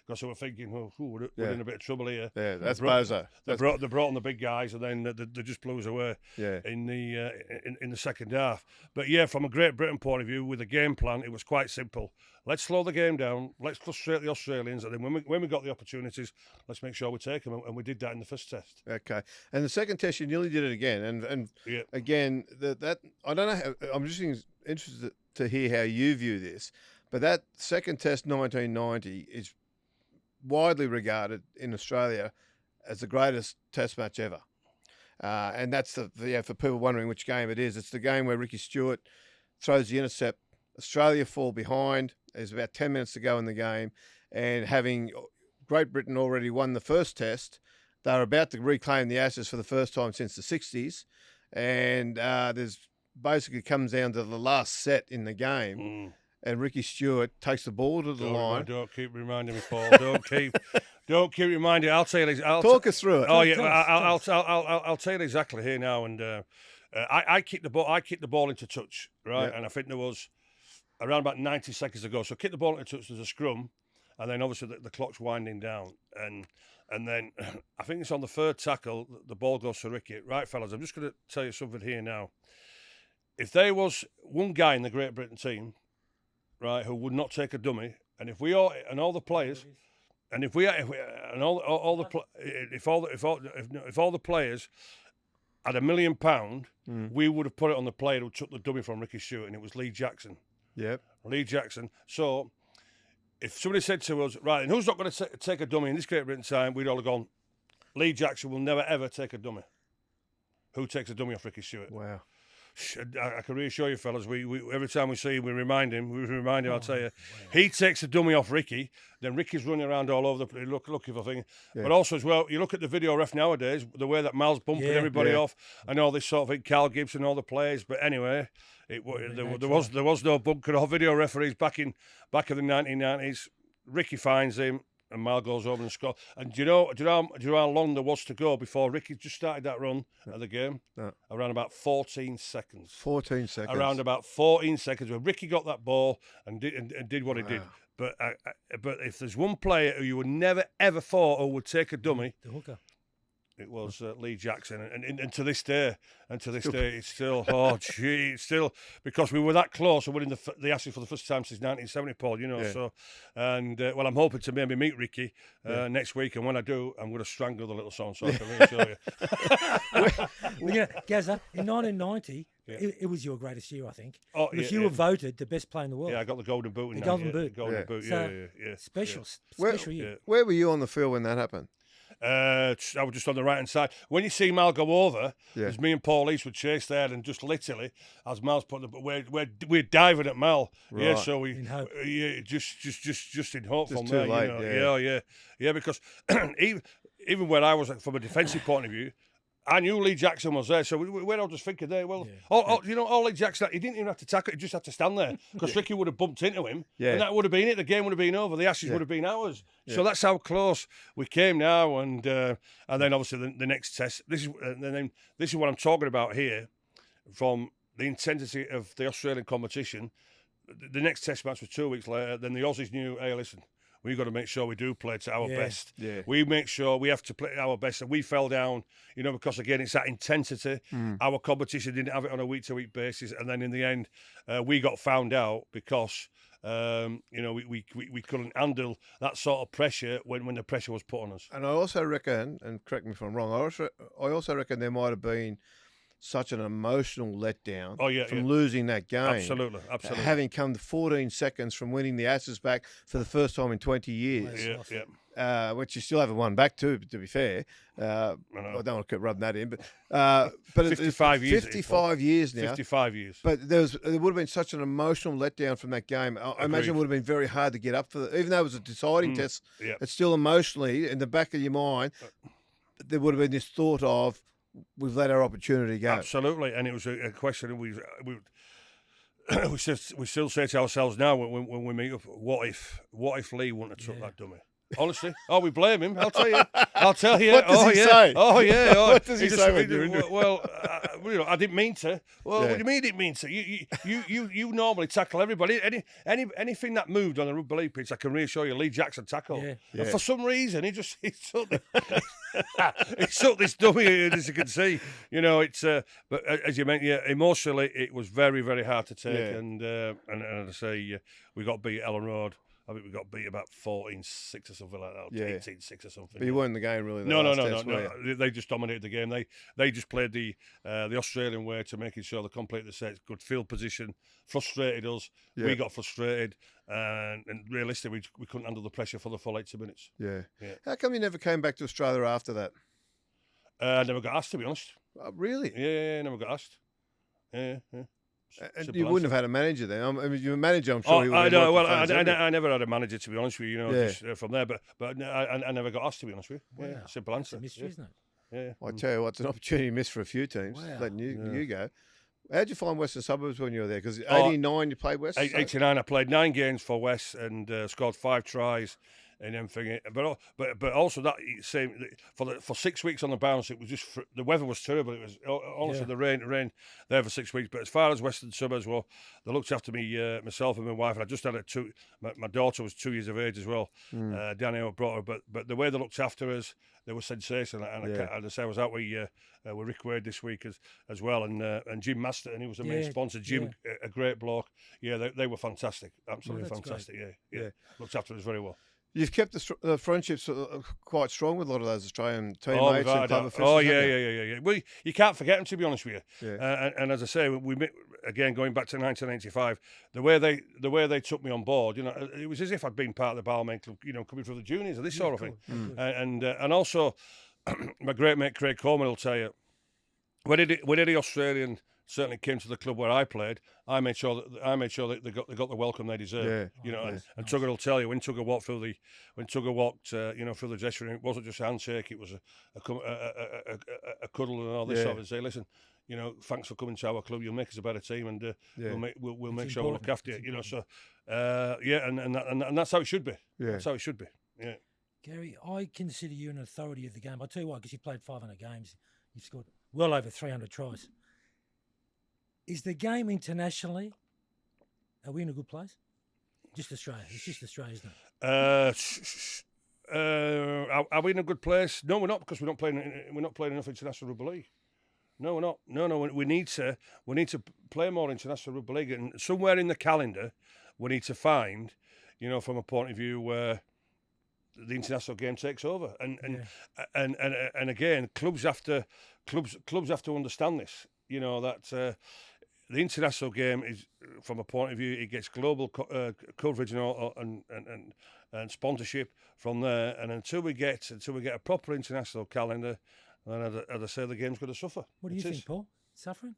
Because they were thinking, we're in a bit of trouble here.
Yeah, that's Bozo.
They brought on the big guys, and then they just blew us away.
Yeah.
In the second half. But yeah, from a Great Britain point of view, with the game plan, it was quite simple. Let's slow the game down. Let's frustrate the Australians, and then when we got the opportunities, let's make sure we take them. And we did that in the first test.
Okay. And the second test, you nearly did it again. And again, that I don't know. I'm just interested to hear how you view this. But that second test, 1990, is widely regarded in Australia as the greatest test match ever. And that's for people wondering which game it is. It's the game where Ricky Stewart throws the intercept. Australia fall behind. There's about 10 minutes to go in the game. And having Great Britain already won the first test, they're about to reclaim the Ashes for the first time since the 60s. And there's basically comes down to the last set in the game. And Ricky Stewart takes the ball to the line.
Don't keep reminding me, Paul. Don't keep reminding. I'll tell you.
Talk us through it.
Oh yeah, I'll tell you exactly here now. And I kicked the ball. I kicked the ball into touch, right?
Yep.
And I think there was around about 90 seconds ago. So kick the ball into touch. There's a scrum, and then obviously the clock's winding down, and then I think it's on the third tackle. The ball goes to Ricky. Right, fellas. I'm just going to tell you something here now. If there was one guy in the Great Britain team, right, who would not take a dummy, and if all the players had £1 million, we would have put it on the player who took the dummy from Ricky Stewart, and it was Lee Jackson.
Yep.
Lee Jackson. So if somebody said to us, right, and who's not going to take a dummy in this Great Britain time, we'd all have gone, Lee Jackson will never, ever take a dummy. Who takes a dummy off Ricky Stewart?
Wow.
I can reassure you, fellas, we every time we see him, we remind him, I'll tell you. He takes a dummy off Ricky, then Ricky's running around all over the place, looking for things. Yeah. But also as well, you look at the video ref nowadays, the way that Mal's bumping everybody off, and all this sort of thing, Carl Gibson, all the players. But anyway, there was no bunker or video referees back in the 1990s. Ricky finds him, and Mal goes over and scores. And do you know how long there was to go before Ricky just started that run of the game?
No.
Around about 14 seconds.
14 seconds.
Around about 14 seconds when Ricky got that ball and did what he did. But if there's one player who you would never ever thought who would take a dummy,
the hooker.
It was Lee Jackson, and to this day, it's still it's still because we were that close of winning the Ashes for the first time since 1970, Paul. You know, so and well, I'm hoping to maybe meet Ricky next week, and when I do, I'm going to strangle the little son so I can really show you.
Well, yeah, Gazza, in 1990, it was your greatest year, I think.
Oh,
because you were voted the best player in the world.
Yeah, I got the golden boot.
The golden boot.
Golden boot.
So,
Yeah.
Special year.
Where were you on the field when that happened?
I was just on the right hand side. When you see Mal go over, as me and Paul East would chase there, and just literally as Mal's put the, we're diving at Mal.
Right.
Yeah, so we
In hope.
just in hope
Just
from
too
there.
late,
Yeah, because even when I was from a defensive point of view, I knew Lee Jackson was there, so we're all just thinking there, well, all Lee Jackson, he didn't even have to tackle, he just had to stand there, because Ricky would have bumped into him, and that would have been it, the game would have been over, the Ashes would have been ours. So that's how close we came now, and then obviously the next test, this is what I'm talking about here, from the intensity of the Australian competition. The next test match was 2 weeks later, then the Aussies knew, hey, listen, we've got to make sure we do play to our best. Yeah. We make sure we have to play our best. And we fell down, because, again, it's that intensity. Our competition didn't have it on a week-to-week basis. And then in the end, we got found out because, we couldn't handle that sort of pressure when the pressure was put on us.
And I also reckon, and correct me if I'm wrong, I also reckon there might have been such an emotional letdown from losing that game.
Absolutely.
Having come to 14 seconds from winning the Ashes back for the first time in 20 years. Which you still haven't won back to be fair. I don't want to keep rubbing that in, but
55 years.
55 years now.
55 years.
But there would have been such an emotional letdown from that game. I imagine it would have been very hard to get up for even though it was a deciding test, it's still emotionally in the back of your mind, there would have been this thought of, we've let our opportunity go.
Absolutely, and it was a question we still say to ourselves now when we meet up. What if Lee wouldn't have took that dummy? Honestly, we blame him. I'll tell you.
What does he say?
Oh yeah.
What does he say when you're into it?
Well, I didn't mean to. Well, what do you mean you didn't mean to? You normally tackle everybody. Anything that moved on the rugby league pitch, I can reassure you, Lee Jackson tackled. And for some reason, he took this dummy, as you can see. It's but as you mentioned, emotionally, it was very, very hard to take. And as I say, we got beat at Ellen Road. I think we got beat about 14-6 or something like that, 18-6 or something.
But you weren't in the game really.
No. They just dominated the game. They just played the Australian way to making sure they completed the sets. Good field position, frustrated us. We got frustrated, and realistically, we couldn't handle the pressure for the full 80 minutes. Yeah.
How come you never came back to Australia after that?
I never got asked, to be honest.
Really?
Yeah, never got asked. Yeah.
And you wouldn't have had a manager then. I mean, your manager, I'm sure.
I know. Well, I never had a manager, to be honest with you. Just from there, but I never got asked, to be honest with you. Yeah, simple answer.
It's a mystery, isn't it?
Yeah.
I tell you what, it's an opportunity missed for a few teams. Letting you go. How'd you find Western Suburbs when you were there? Because 89 you played West.
89 I played 9 games for West and scored 5 tries. And everything, but also that same for 6 weeks on the bounce, it was just the weather was terrible. It was honestly the rain there for 6 weeks. But as far as Western Suburbs, well, they looked after me, myself and my wife. And I just had my daughter was 2 years of age as well. Down here, I brought her, but the way they looked after us, they were sensational. And I say I was out with Rick Wade this week as well, and Jim Masterton, he was the main sponsor. Jim, a great bloke. Yeah, they were fantastic, absolutely fantastic.
Great.
Yeah, looked after us very well.
You've kept the friendships quite strong with a lot of those Australian teammates and club officials.
Oh, yeah. Well, you can't forget them, to be honest with you. Yeah. And as I say, again, going back to 1985, the way they took me on board, it was as if I'd been part of the Balmain club, coming through the juniors or this sort of thing. And also, my great mate Craig Coleman will tell you, when any Australian certainly came to the club where I played, I made sure that they got the welcome they deserved. And Tugger will tell you when Tugger walked through through the dressing room, it wasn't just a handshake, it was a cuddle and all this sort of thing. Say, listen, thanks for coming to our club. You'll make us a better team, and we'll make sure we look after you. So and that's how it should be. Yeah. That's how it should be. Yeah.
Garry, I consider you an authority of the game. I'll tell you why, because you played 500 games, you've scored well over 300 tries. Is the game internationally, are we in a good place? Just Australia. It's just Australia, isn't
Are we in a good place? No, we're not, because we're not playing enough international rugby league. No, we're not. No. We need to play more international rugby league, and somewhere in the calendar, we need to find, from a point of view where the international game takes over, and again, clubs have to understand this. That the international game is, from a point of view, it gets global coverage and sponsorship from there, and until we get a proper international calendar. And as I say, the game's going to suffer.
What do you think, Paul? Suffering?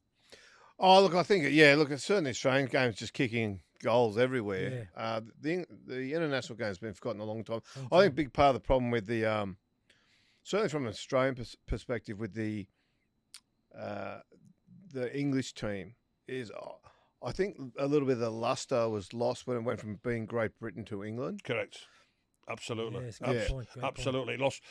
Oh, look, I think, it's certainly Australian games just kicking goals everywhere.
Yeah.
The international game's been forgotten a long time. I think a big part of the problem with the, certainly from an Australian perspective, with the English team is, I think a little bit of the lustre was lost when it went from being Great Britain to England.
Correct. Absolutely.
Yes, great point.
Absolutely. Lost.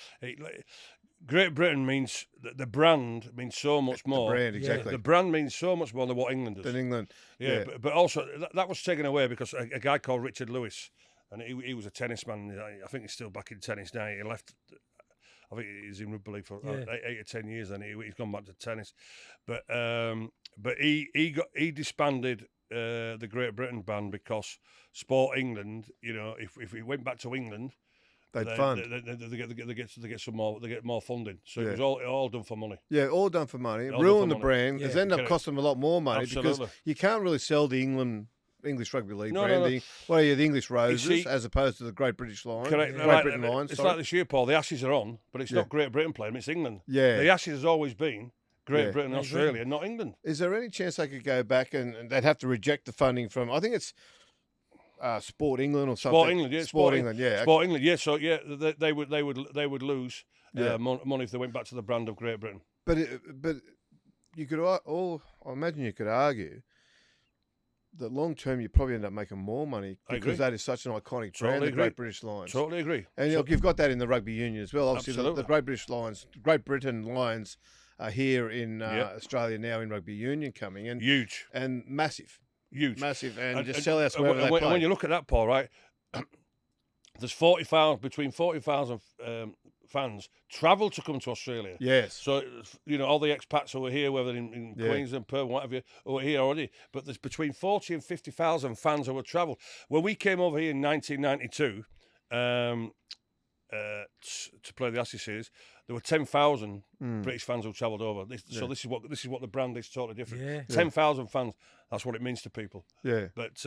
Great Britain means the brand means so much more.
The brand, exactly.
The brand means so much more than what England does.
Than England.
Yeah. But also that was taken away because a guy called Richard Lewis, and he was a tennis man. I think he's still back in tennis now. He left. I think he's in rugby league for 8 or 10 years, and he's gone back to tennis. But he disbanded the Great Britain band because Sport England. If he went back to England. They get some more. They get more funding. So it was all done for money.
Yeah, all done for money. Ruin the brand. It's ended up costing them a lot more money
Absolutely.
because you can't really sell the English rugby league brand. No. The English Roses as opposed to the Great British Lions.
Correct.
Great Britain Lions.
It's like this year, Paul. The Ashes are on, but it's not Great Britain playing. It's England.
Yeah.
The Ashes has always been Great Britain and Australia, not England.
Is there any chance they could go back and they'd have to reject the funding from? I think it's. Sport England or something.
Sport England, yeah.
Sport England, yeah.
Sport England, yeah. So they would lose money if they went back to the brand of Great Britain.
But you could I imagine you could argue that long term you probably end up making more money because that is such an iconic brand, the Great British Lions.
Totally agree.
And you've got that in the rugby union as well. Obviously, the Great British Lions, Great Britain Lions, are here in Australia now in rugby union coming and
huge
and massive.
Huge,
massive, and just sell out wherever they play.
When you look at that, Paul, right? There's between 40,000 fans travel to come to Australia.
Yes.
So all the expats who are here, whether in Queensland, Perth, whatever, who are here already. But there's between 40 and 50,000 fans who have travelled. When we came over here in 1992 to play the Aussie series, there were 10,000 British fans who travelled over. So this is what the brand is, totally different.
Yeah.
10,000 fans. That's what it means to people.
Yeah.
But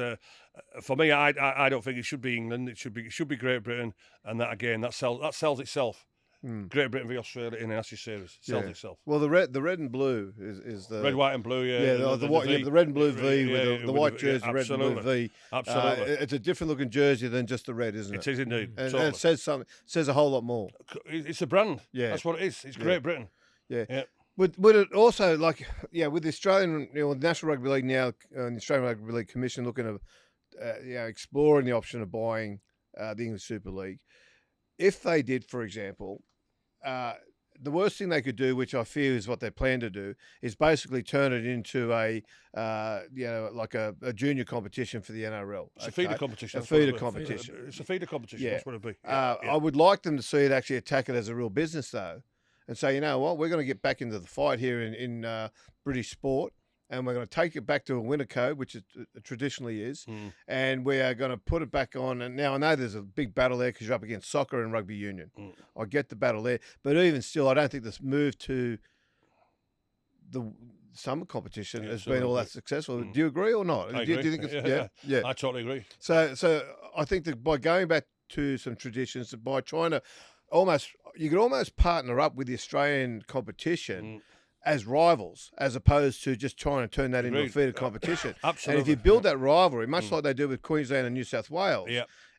for me, I don't think it should be England. It should be Great Britain, and that sells itself. Great Britain v Australia in the Ashes series sells itself.
Well, the red and blue is the
red, white, and blue.
The red and blue V with the white jersey, red and blue V.
Absolutely,
it's a different looking jersey than just the red, isn't it?
It is indeed,
and it says something. Says a whole lot more.
It's a brand. Yeah, that's what it is. It's Great Britain.
Yeah. Would it also with the Australian, the National Rugby League now, and the Australian Rugby League Commission looking at exploring the option of buying the English Super League, if they did, for example, the worst thing they could do, which I fear is what they plan to do, is basically turn it into a junior competition for the NRL.
It's a feeder competition.
A feeder competition.
It's a feeder competition.
Yeah.
That's what it'd be.
I would like them to see it actually attack it as a real business, though. And say, you know what, we're going to get back into the fight here in British sport, and we're going to take it back to a winter code, which it traditionally is, and we are going to put it back on. And now I know there's a big battle there because you're up against soccer and rugby union. I get the battle there, but even still, I don't think this move to the summer competition has been all that successful. Do you agree or not?
I
do
agree.
you think it's yeah?
I totally agree.
So I think that by going back to some traditions, by trying to you could almost partner up with the Australian competition as rivals, as opposed to just trying to turn that into a feeder competition.
Absolutely.
And if you build that rivalry, much like they do with Queensland and New South Wales,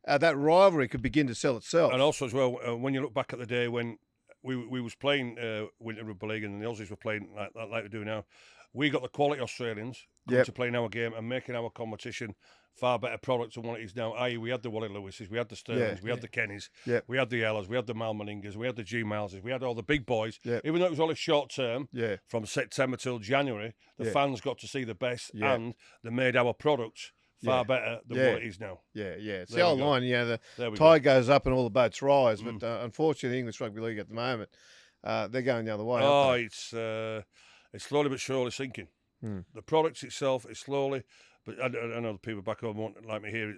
that rivalry could begin to sell itself.
And also as well, when you look back at the day when we was playing Winter Rugby League and the Aussies were playing like we do now, we got the quality Australians coming to play in our game and making our competition far better product than what it is now. I.e., we had the Wally Lewises, we had the Sterlings, we had the Kennys, we had the Ellas, we had the Malmaningas, we had the G Mileses, we had all the big boys. Even though it was only short term, from September till January, the fans got to see the best and they made our products far better than what it is now.
Yeah. It's
There
the
we
old
go.
line, the
There we
tide goes up and all the boats rise. But unfortunately, the English Rugby League at the moment, they're going the other way.
Oh,
aren't
it's slowly but surely sinking. The product itself is slowly, but I know the people back home won't like me here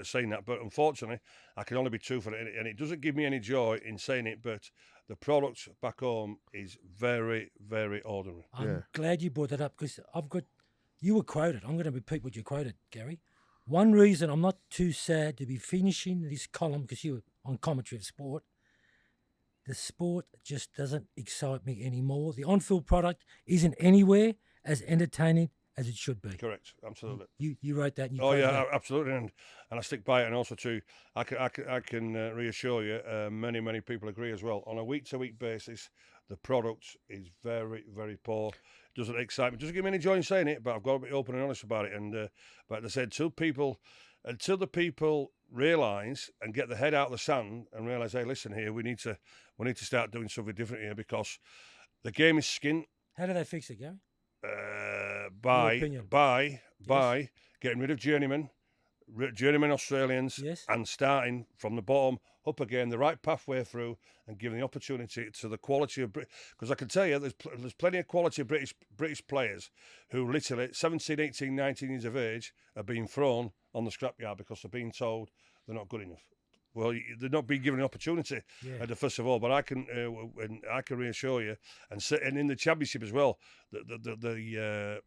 saying that, but unfortunately, I can only be truthful, and it doesn't give me any joy in saying it, but the product back home is very, very ordinary.
I'm glad you brought that up because you were quoted. I'm going to repeat what you quoted, Garry. One reason I'm not too sad to be finishing this column because you were on commentary of sport. The sport just doesn't excite me anymore. The on-field product isn't anywhere as entertaining as it should be.
Correct, absolutely.
You wrote that. And you
Oh yeah,
that.
absolutely, and I stick by it. And also too, I can reassure you, many people agree as well. On a week-to-week basis, the product is very, very poor. Doesn't excite me. Doesn't give me any joy in saying it, but I've got to be open and honest about it. And but they said until the people realise and get the head out of the sand and realise, hey, listen here, we need to start doing something different here because the game is skint.
How do they fix it, Garry?
By getting rid of journeymen Australians, and starting from the bottom up again, the right pathway through, and giving the opportunity to the quality of because I can tell you there's plenty of quality of British players who literally 17, 18, 19 years of age are being thrown on the scrapyard because they're being told they're not good enough. Well, they're not being given an opportunity first of all, but I can reassure you, and in the championship as well, the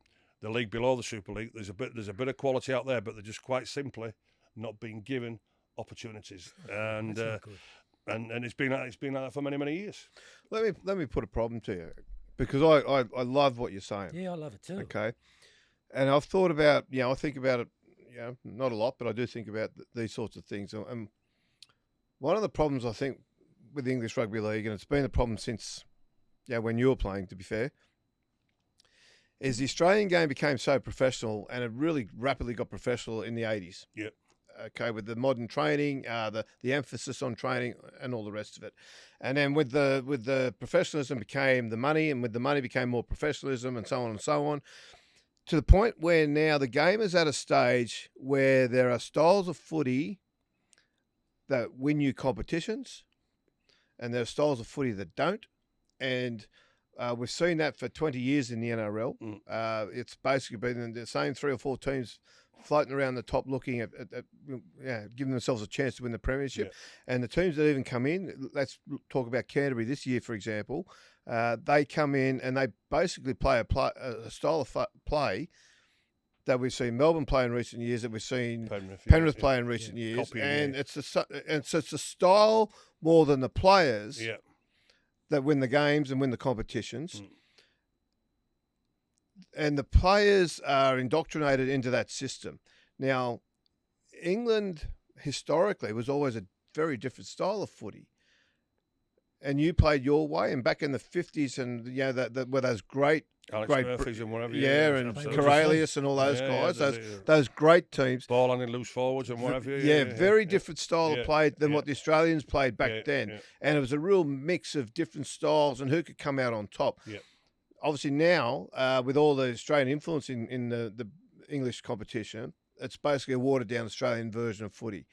league below the Super League, there's a bit of quality out there, but they're just quite simply not being given opportunities, and it's been like that for many years.
Let me put a problem to you because I love what you're saying.
Yeah, I love it too.
Okay, and I've thought about I think about it, not a lot, but I do think about these sorts of things. And one of the problems I think with the English Rugby League, and it's been a problem since when you were playing, to be fair, is the Australian game became so professional, and it really rapidly got professional in the 80s.
Yep.
Okay, with the modern training, the emphasis on training, and all the rest of it, and then with the professionalism became the money, and with the money became more professionalism, and so on, to the point where now the game is at a stage where there are styles of footy that win you competitions, and there are styles of footy that don't, and we've seen that for 20 years in the NRL. It's basically been the same 3 or 4 teams floating around the top looking at giving themselves a chance to win the premiership. And the teams that even come in, let's talk about Canterbury this year, for example, they come in and they basically play a style of play that we've seen Melbourne play in recent years, that we've seen Penrith play in recent years. And it's a style more than the players that win the games and win the competitions. And the players are indoctrinated into that system. Now, England historically was always a very different style of footy. And you played your way, and back in the 50s, and were those great
Murphys and whatever,
and Corellius and all those guys, those great teams.
Ball on and loose forwards and whatever.
Very different style of play than what the Australians played back then. And it was a real mix of different styles and who could come out on top. Obviously now, with all the Australian influence in the English competition, it's basically a watered-down Australian version of footy.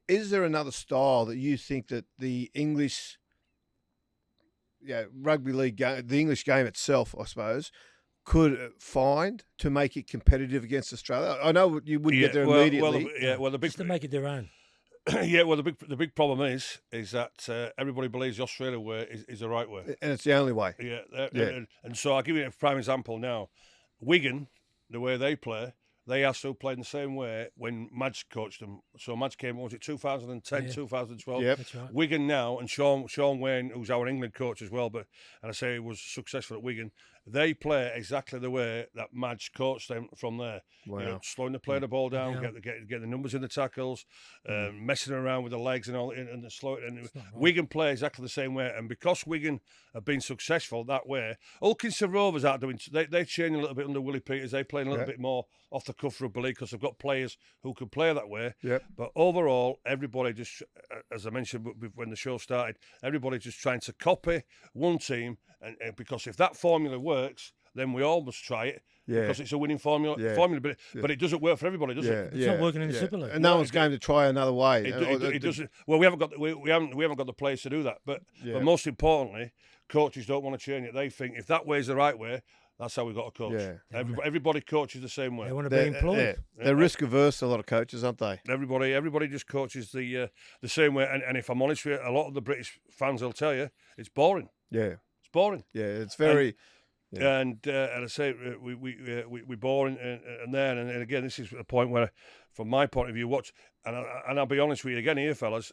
Is there another style that you think that the English rugby league game, the English game itself, I suppose, could find to make it competitive against Australia? I know you wouldn't get there immediately.
Just to make it their own.
The big problem is that everybody believes the Australia way is the right way,
and it's the only way.
And so I'll give you a prime example now. Wigan, the way they play, they are still playing the same way when Madge coached them. So Madge came, was it 2010, 2012?
Yep.
That's right.
Wigan now, and Sean Wayne, who's our England coach as well, and I say he was successful at Wigan, they play exactly the way that Madge coached them from there.
Wow.
Slowing the play the ball down, get the numbers in the tackles, messing around with the legs and all, and the slow. And Wigan play exactly the same way. And because Wigan have been successful that way, Ulkinson Rovers aren't doing. They change a little bit under Willie Peters. They play a little bit more off the cuff rugby league because they've got players who can play that way. But overall, everybody just, as I mentioned when the show started, everybody just trying to copy one team, and because if that formula works, then we all must try it
Yeah.
because it's a winning formula.
Yeah.
But it doesn't work for everybody, does it?
It's not working in the Super League.
And no one's going to try another way.
It doesn't. Well, we haven't got the players to do that. But most importantly, coaches don't want to change it. They think if that way is the right way, that's how we've got to coach.
Yeah.
Everybody coaches the same way.
They want to be employed.
They're risk averse, a lot of coaches, aren't they?
Everybody just coaches the same way. And if I'm honest with you, a lot of the British fans will tell you it's boring.
Yeah.
It's boring.
Yeah, it's very.
And I say we boring and again, this is a point where, from my point of view, and I'll be honest with you again here, fellas,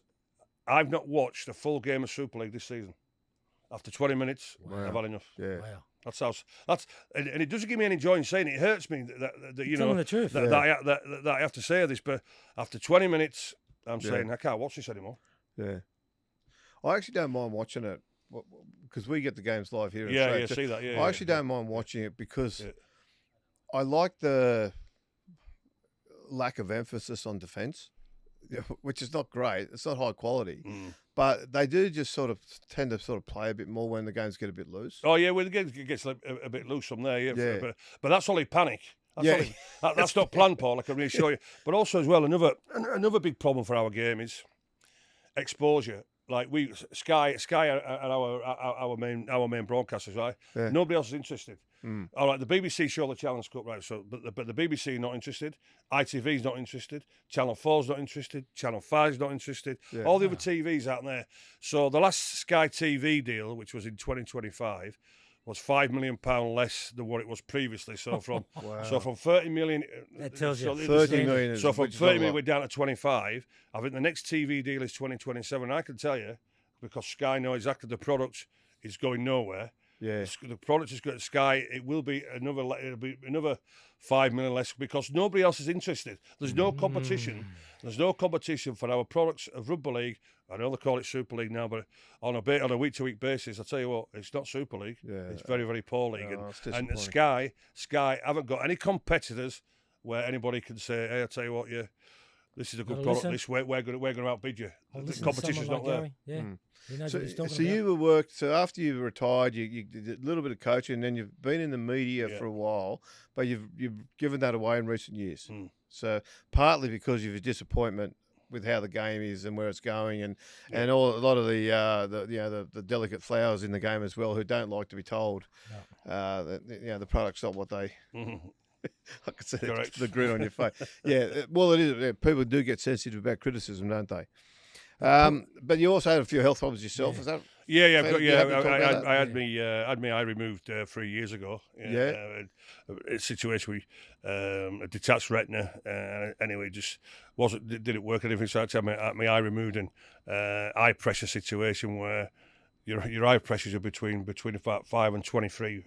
I've not watched a full game of Super League this season. After 20 minutes, I've had enough.
Yeah.
Wow.
And it doesn't give me any joy in saying it. It hurts me that you know
the truth.
that I have to say this, but after 20 minutes, I'm saying I can't watch this anymore.
Yeah. I actually don't mind watching it because we get the games live here.
Yeah, see that. Yeah,
I actually don't mind watching it because I like the lack of emphasis on defence, which is not great. It's not high quality, but they do just sort of tend to sort of play a bit more when the games get a bit loose.
Oh yeah, well, it gets a bit loose from there.
Yeah.
But that's only panic. That's not planned, Paul. I can reassure you. But also as well, another big problem for our game is exposure. Like Sky are our main broadcasters, right?
Yeah.
Nobody else is interested. All right, the BBC show the Challenge Cup, right? So, but the BBC not interested. ITV's not interested. Channel 4's not interested. Channel 5's not interested.
Yeah.
All the other TVs out there. So the last Sky TV deal, which was in 2025, was £5 million less than what it was previously. So from from 30 million,
that tells you
30 million.
So from 30 million, we're down to 25. I think the next TV deal is 2027. I can tell you, because Sky know exactly the product is going nowhere.
Yeah.
The product is good at Sky. It'll be another 5 million less because nobody else is interested. There's no competition. There's no competition for our products of rugby league. I know they call it Super League now, but on a week-to-week basis, I tell you what, it's not Super League.
Yeah.
It's very, very poor league. And Sky haven't got any competitors where anybody can say, "Hey, I tell you what, this is a good product. This we're going to outbid you." The competition's not there.
Yeah.
So you worked. So after you retired, you did a little bit of coaching, and then you've been in the media for a while, but you've given that away in recent years. So partly because of your disappointment with how the game is and where it's going, and a lot of the delicate flowers in the game as well, who don't like to be told that the product's not what they. I can see the grin on your face. Yeah, well, it is. Yeah, people do get sensitive about criticism, don't they? But you also had a few health problems yourself. Is that?
I had my eye removed 3 years ago. A situation with a detached retina. Anyway, just didn't work anything. So I had to have my eye removed, and eye pressure situation where your eye pressures are between about 5 and 23.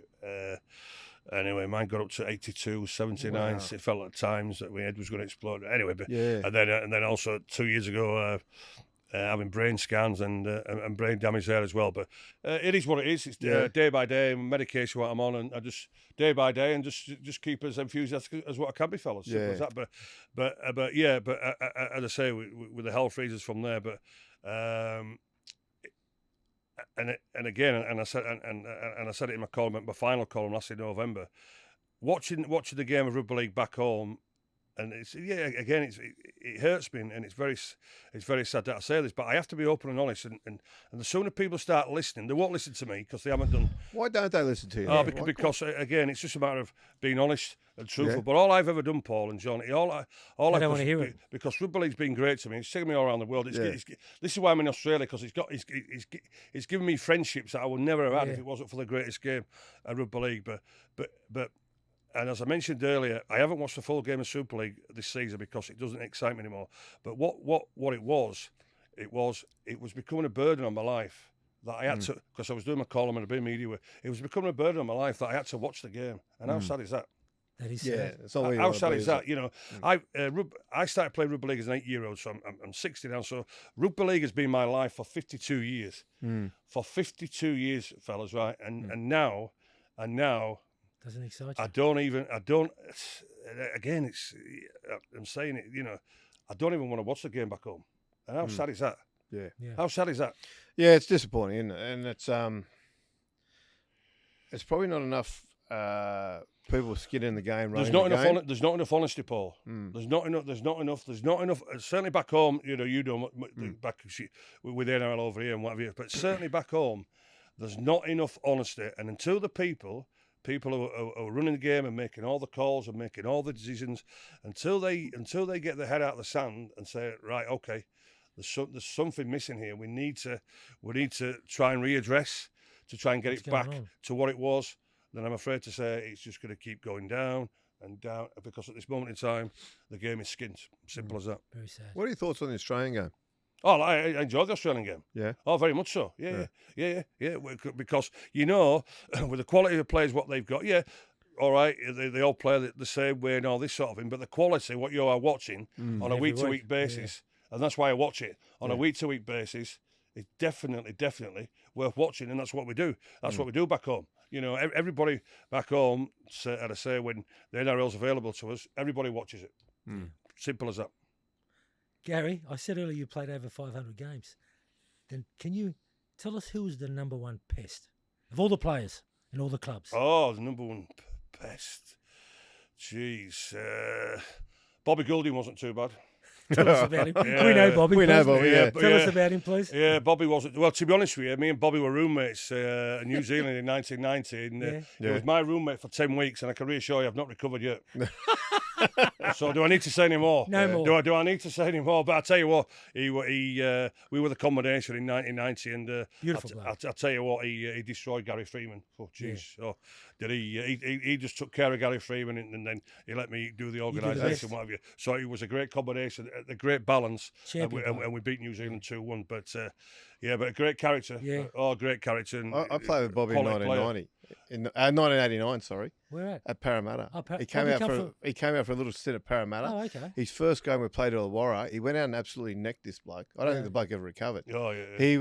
Anyway, mine got up to 82, 79. Wow. It felt at times that my head was going to explode. Anyway, and then also 2 years ago, having brain scans and brain damage there as well. But it is what it is. It's day by day, medication what I'm on, and I just day by day, and just keep as enthusiastic as what I can be, fellas. Simple as that. But as I say, with the health reasons from there, but. And again, and I said it in my final column last in November. Watching the game of rugby league back home, and it hurts me, and it's very sad that I say this, but I have to be open and honest. And the sooner people start listening, they won't listen to me because they haven't done.
Why don't they listen to you?
Because again, it's just a matter of being honest and truthful. But all I've ever done, Paul and John, I don't
want to hear it
because rugby league's been great to me. It's taken me all around the world. This is why I'm in Australia, because it's given me friendships that I would never have had if it wasn't for the greatest game at rugby league. But. And as I mentioned earlier, I haven't watched a full game of Super League this season because it doesn't excite me anymore. But what it was becoming a burden on my life that I had to, because I was doing my column and a bit of media work. It was becoming a burden on my life that I had to watch the game. And how sad is that?
That is sad.
How sad is that? You know, I started playing rugby league as an 8-year-old, so I'm 60 now. So rugby league has been my life for 52 years. For 52 years, fellas, right? And now.
Doesn't excite you?
I don't. Again, I'm saying it. You know, I don't even want to watch the game back home. And how sad is that?
Yeah.
How sad is that?
Yeah, it's disappointing, isn't it? And it's probably not enough people skin in the game.
There's
running
not
the
enough.
game.
There's not enough honesty, Paul. There's not enough. There's not enough. There's not enough. Certainly back home, you know, back with NRL over here and whatever. But certainly back home, there's not enough honesty. And until the people who are running the game and making all the calls and making all the decisions, until they get their head out of the sand and say, right, okay, there's something missing here. We need to try and readdress to try and get it back to what it was. Then I'm afraid to say it's just going to keep going down and down, because at this moment in time, the game is skint. Simple as that.
Very sad.
What are your thoughts on the Australian game?
Oh, I enjoyed the Australian game.
Yeah.
Oh, very much so. Yeah. Because, you know, with the quality of players, what they've got, all right, they all play the same way and all this sort of thing, but the quality, what you are watching on a week-to-week basis, and that's why I watch it, on a week-to-week basis, is definitely worth watching, and that's what we do. That's what we do back home. You know, everybody back home, as I say, when the NRL's available to us, everybody watches it. Simple as that.
Gary, I said earlier you played over 500 games. Then can you tell us who was the number one pest of all the players in all the clubs?
Oh, the number one pest. Jeez. Bobby Goulding wasn't too bad.
Tell us about him. We know Bobby.
We know
please.
Bobby, yeah.
Tell us about him, please.
Yeah, Bobby wasn't. Well, to be honest with you, me and Bobby were roommates in New Zealand in 1990. And, he was my roommate for 10 weeks, and I can reassure you I've not recovered yet. So do I need to say any more?
No more.
Do I need to say any more? But I tell you what, we were the combination in 1990, and
Beautiful
I'll tell you what, he destroyed Gary Freeman. Oh, jeez. Yeah. Oh, did he just took care of Gary Freeman, and then he let me do the organisation, what have you. So it was a great combination, a great balance, and we beat New Zealand 2-1. But but a great character. Yeah. Oh, great character. And
I played with Bobby in 1990. In 1989, sorry.
Where at?
At Parramatta.
Oh,
he came out for a little stint at Parramatta.
Oh, okay.
His first game we played at Illawarra, he went out and absolutely necked this bloke. I don't think the bloke ever recovered.
Oh, yeah.
He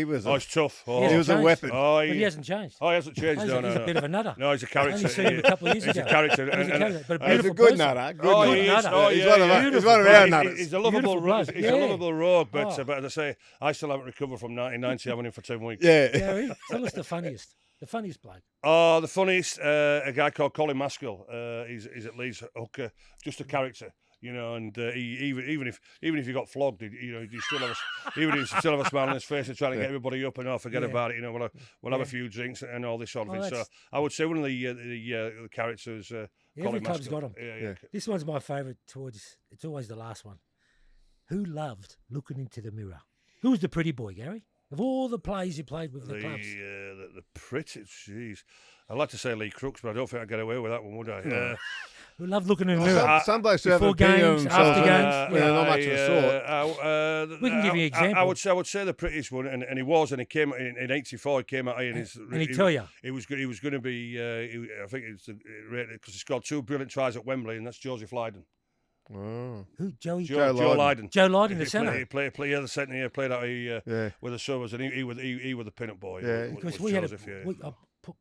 was.
Oh, he's tough. Oh.
He was a weapon.
Oh,
but he hasn't changed.
Oh, he hasn't changed.
He's a bit of a nutter.
No, he's a character.
I only seen him a couple of years ago.
He's a character.
But a
He's a
beautiful
good
person.
nutter. Good
Oh,
nutter.
he is.
Oh,
He's one of our nutters.
He's a lovable rogue. He's a lovable rogue, but as I say, I still haven't recovered from 1990 having him for 10 weeks.
Yeah.
Gary, tell us the funniest bloke.
Oh, the funniest, a guy called Colin Maskell. He's at Leeds hooker, just a character, you know. And even if he got flogged, he still have a smile on his face and trying to get everybody up and forget about it. You know, we'll have a few drinks and all this sort of thing. So I would say one of the characters.
Every club's got him.
Yeah.
This one's my favourite. It's always the last one. Who loved looking into the mirror? Who was the pretty boy, Gary? Of all the players you played with the clubs.
The pretty, jeez. I'd like to say Lee Crooks, but I don't think I'd get away with that one, would I?
Who loved looking in the mirror.
Some blokes have
before
opinion on
games,
themselves.
after games.
Not much of a sort.
We can give you an example.
I would say the prettiest one, and he came in '84. He came out here,
and he'd tell you
he was going to be. I think it's because he scored 2 brilliant tries at Wembley, and that's Joseph Lydon.
Oh.
Who? Joe
Lydon.
Joe Lydon, the centre.
He played the centre. He played out with the Summers, and he was the pin-up boy.
Yeah,
because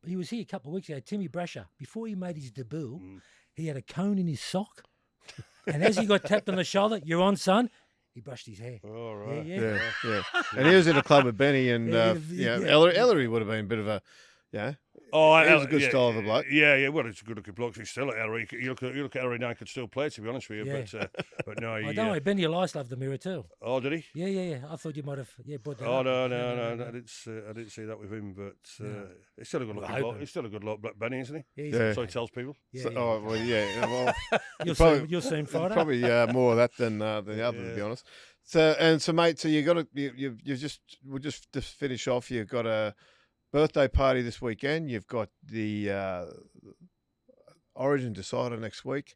he was here a couple of weeks ago. Timmy Brasher, before he made his debut, he had a cone in his sock, and as he got tapped on the shoulder, "You're on, son." He brushed his hair.
Oh, right.
Yeah. And he was in a club with Benny and Ellery would have been a bit of a Oh, he was a good style of a bloke.
Yeah. Well, it's a good-looking bloke. He's still at Ellery. You look at Ellery now, he could still play, to be honest with you.
Yeah.
But no,
I don't know. Benny Elias loved the mirror too.
Oh, did he?
Yeah. I thought you might have. Brought that
Oh
up.
no. I didn't see that with him. But he's still a good-looking bloke. He's still a good bloke, Benny, isn't he?
Yeah.
So he tells people.
Yeah.
Oh well, yeah. Well,
you'll see him Friday.
Probably more of that than the other, to be honest. So mate, we'll just finish off. You've got a birthday party this weekend. You've got the Origin decider next week.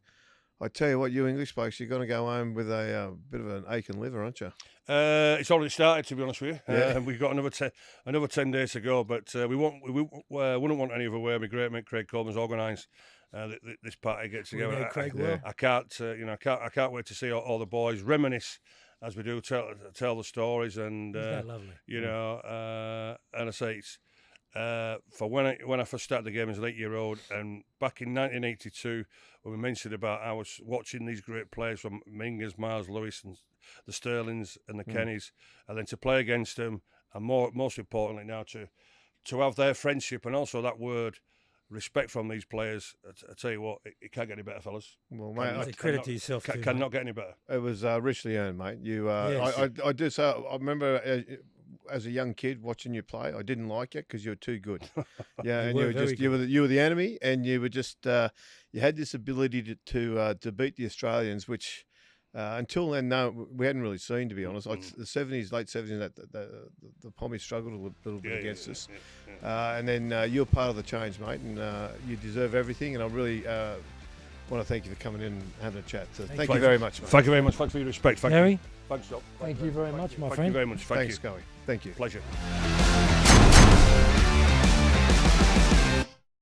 I tell you what, you English blokes, you're going to go home with a bit of an aching liver, aren't you?
It's already started, to be honest with you.
Yeah.
We've got another 10 days to go, but we wouldn't want any other way. My great mate Craig Coleman's organised this party get together. I can't wait to see all the boys reminisce as we do tell the stories, and
lovely.
And I say it's. For when I first started the game as an 8-year-old, and back in 1982, when we mentioned about I was watching these great players from Mingers, Miles Lewis, and the Sterlings and the Kennys, and then to play against them, and most importantly now to have their friendship and also that word respect from these players. I tell you what, it can't get any better, fellas.
Well, mate,
Take credit to yourself too.
Cannot get any better.
it was richly earned, mate. You,
Yes.
I do say, I remember as a young kid watching you play. I didn't like it because you were too good. Yeah, and
were
you were
very
just you were the enemy, and you were just you had this ability to beat the Australians, which. Until then, no, we hadn't really seen, to be honest. Like the 70s, late 70s, the Pommies struggled a little bit against us. And then you're part of the change, mate, and you deserve everything. And I really want to thank you for coming in and having a chat. So thank you very much, mate.
Thank you very much. Thanks for your respect. Thank
Garry,
you. Thanks, Job.
thank you very much, my
Thank
friend.
you very much. Thank
Thanks,
you.
Garry. Thank you.
Pleasure.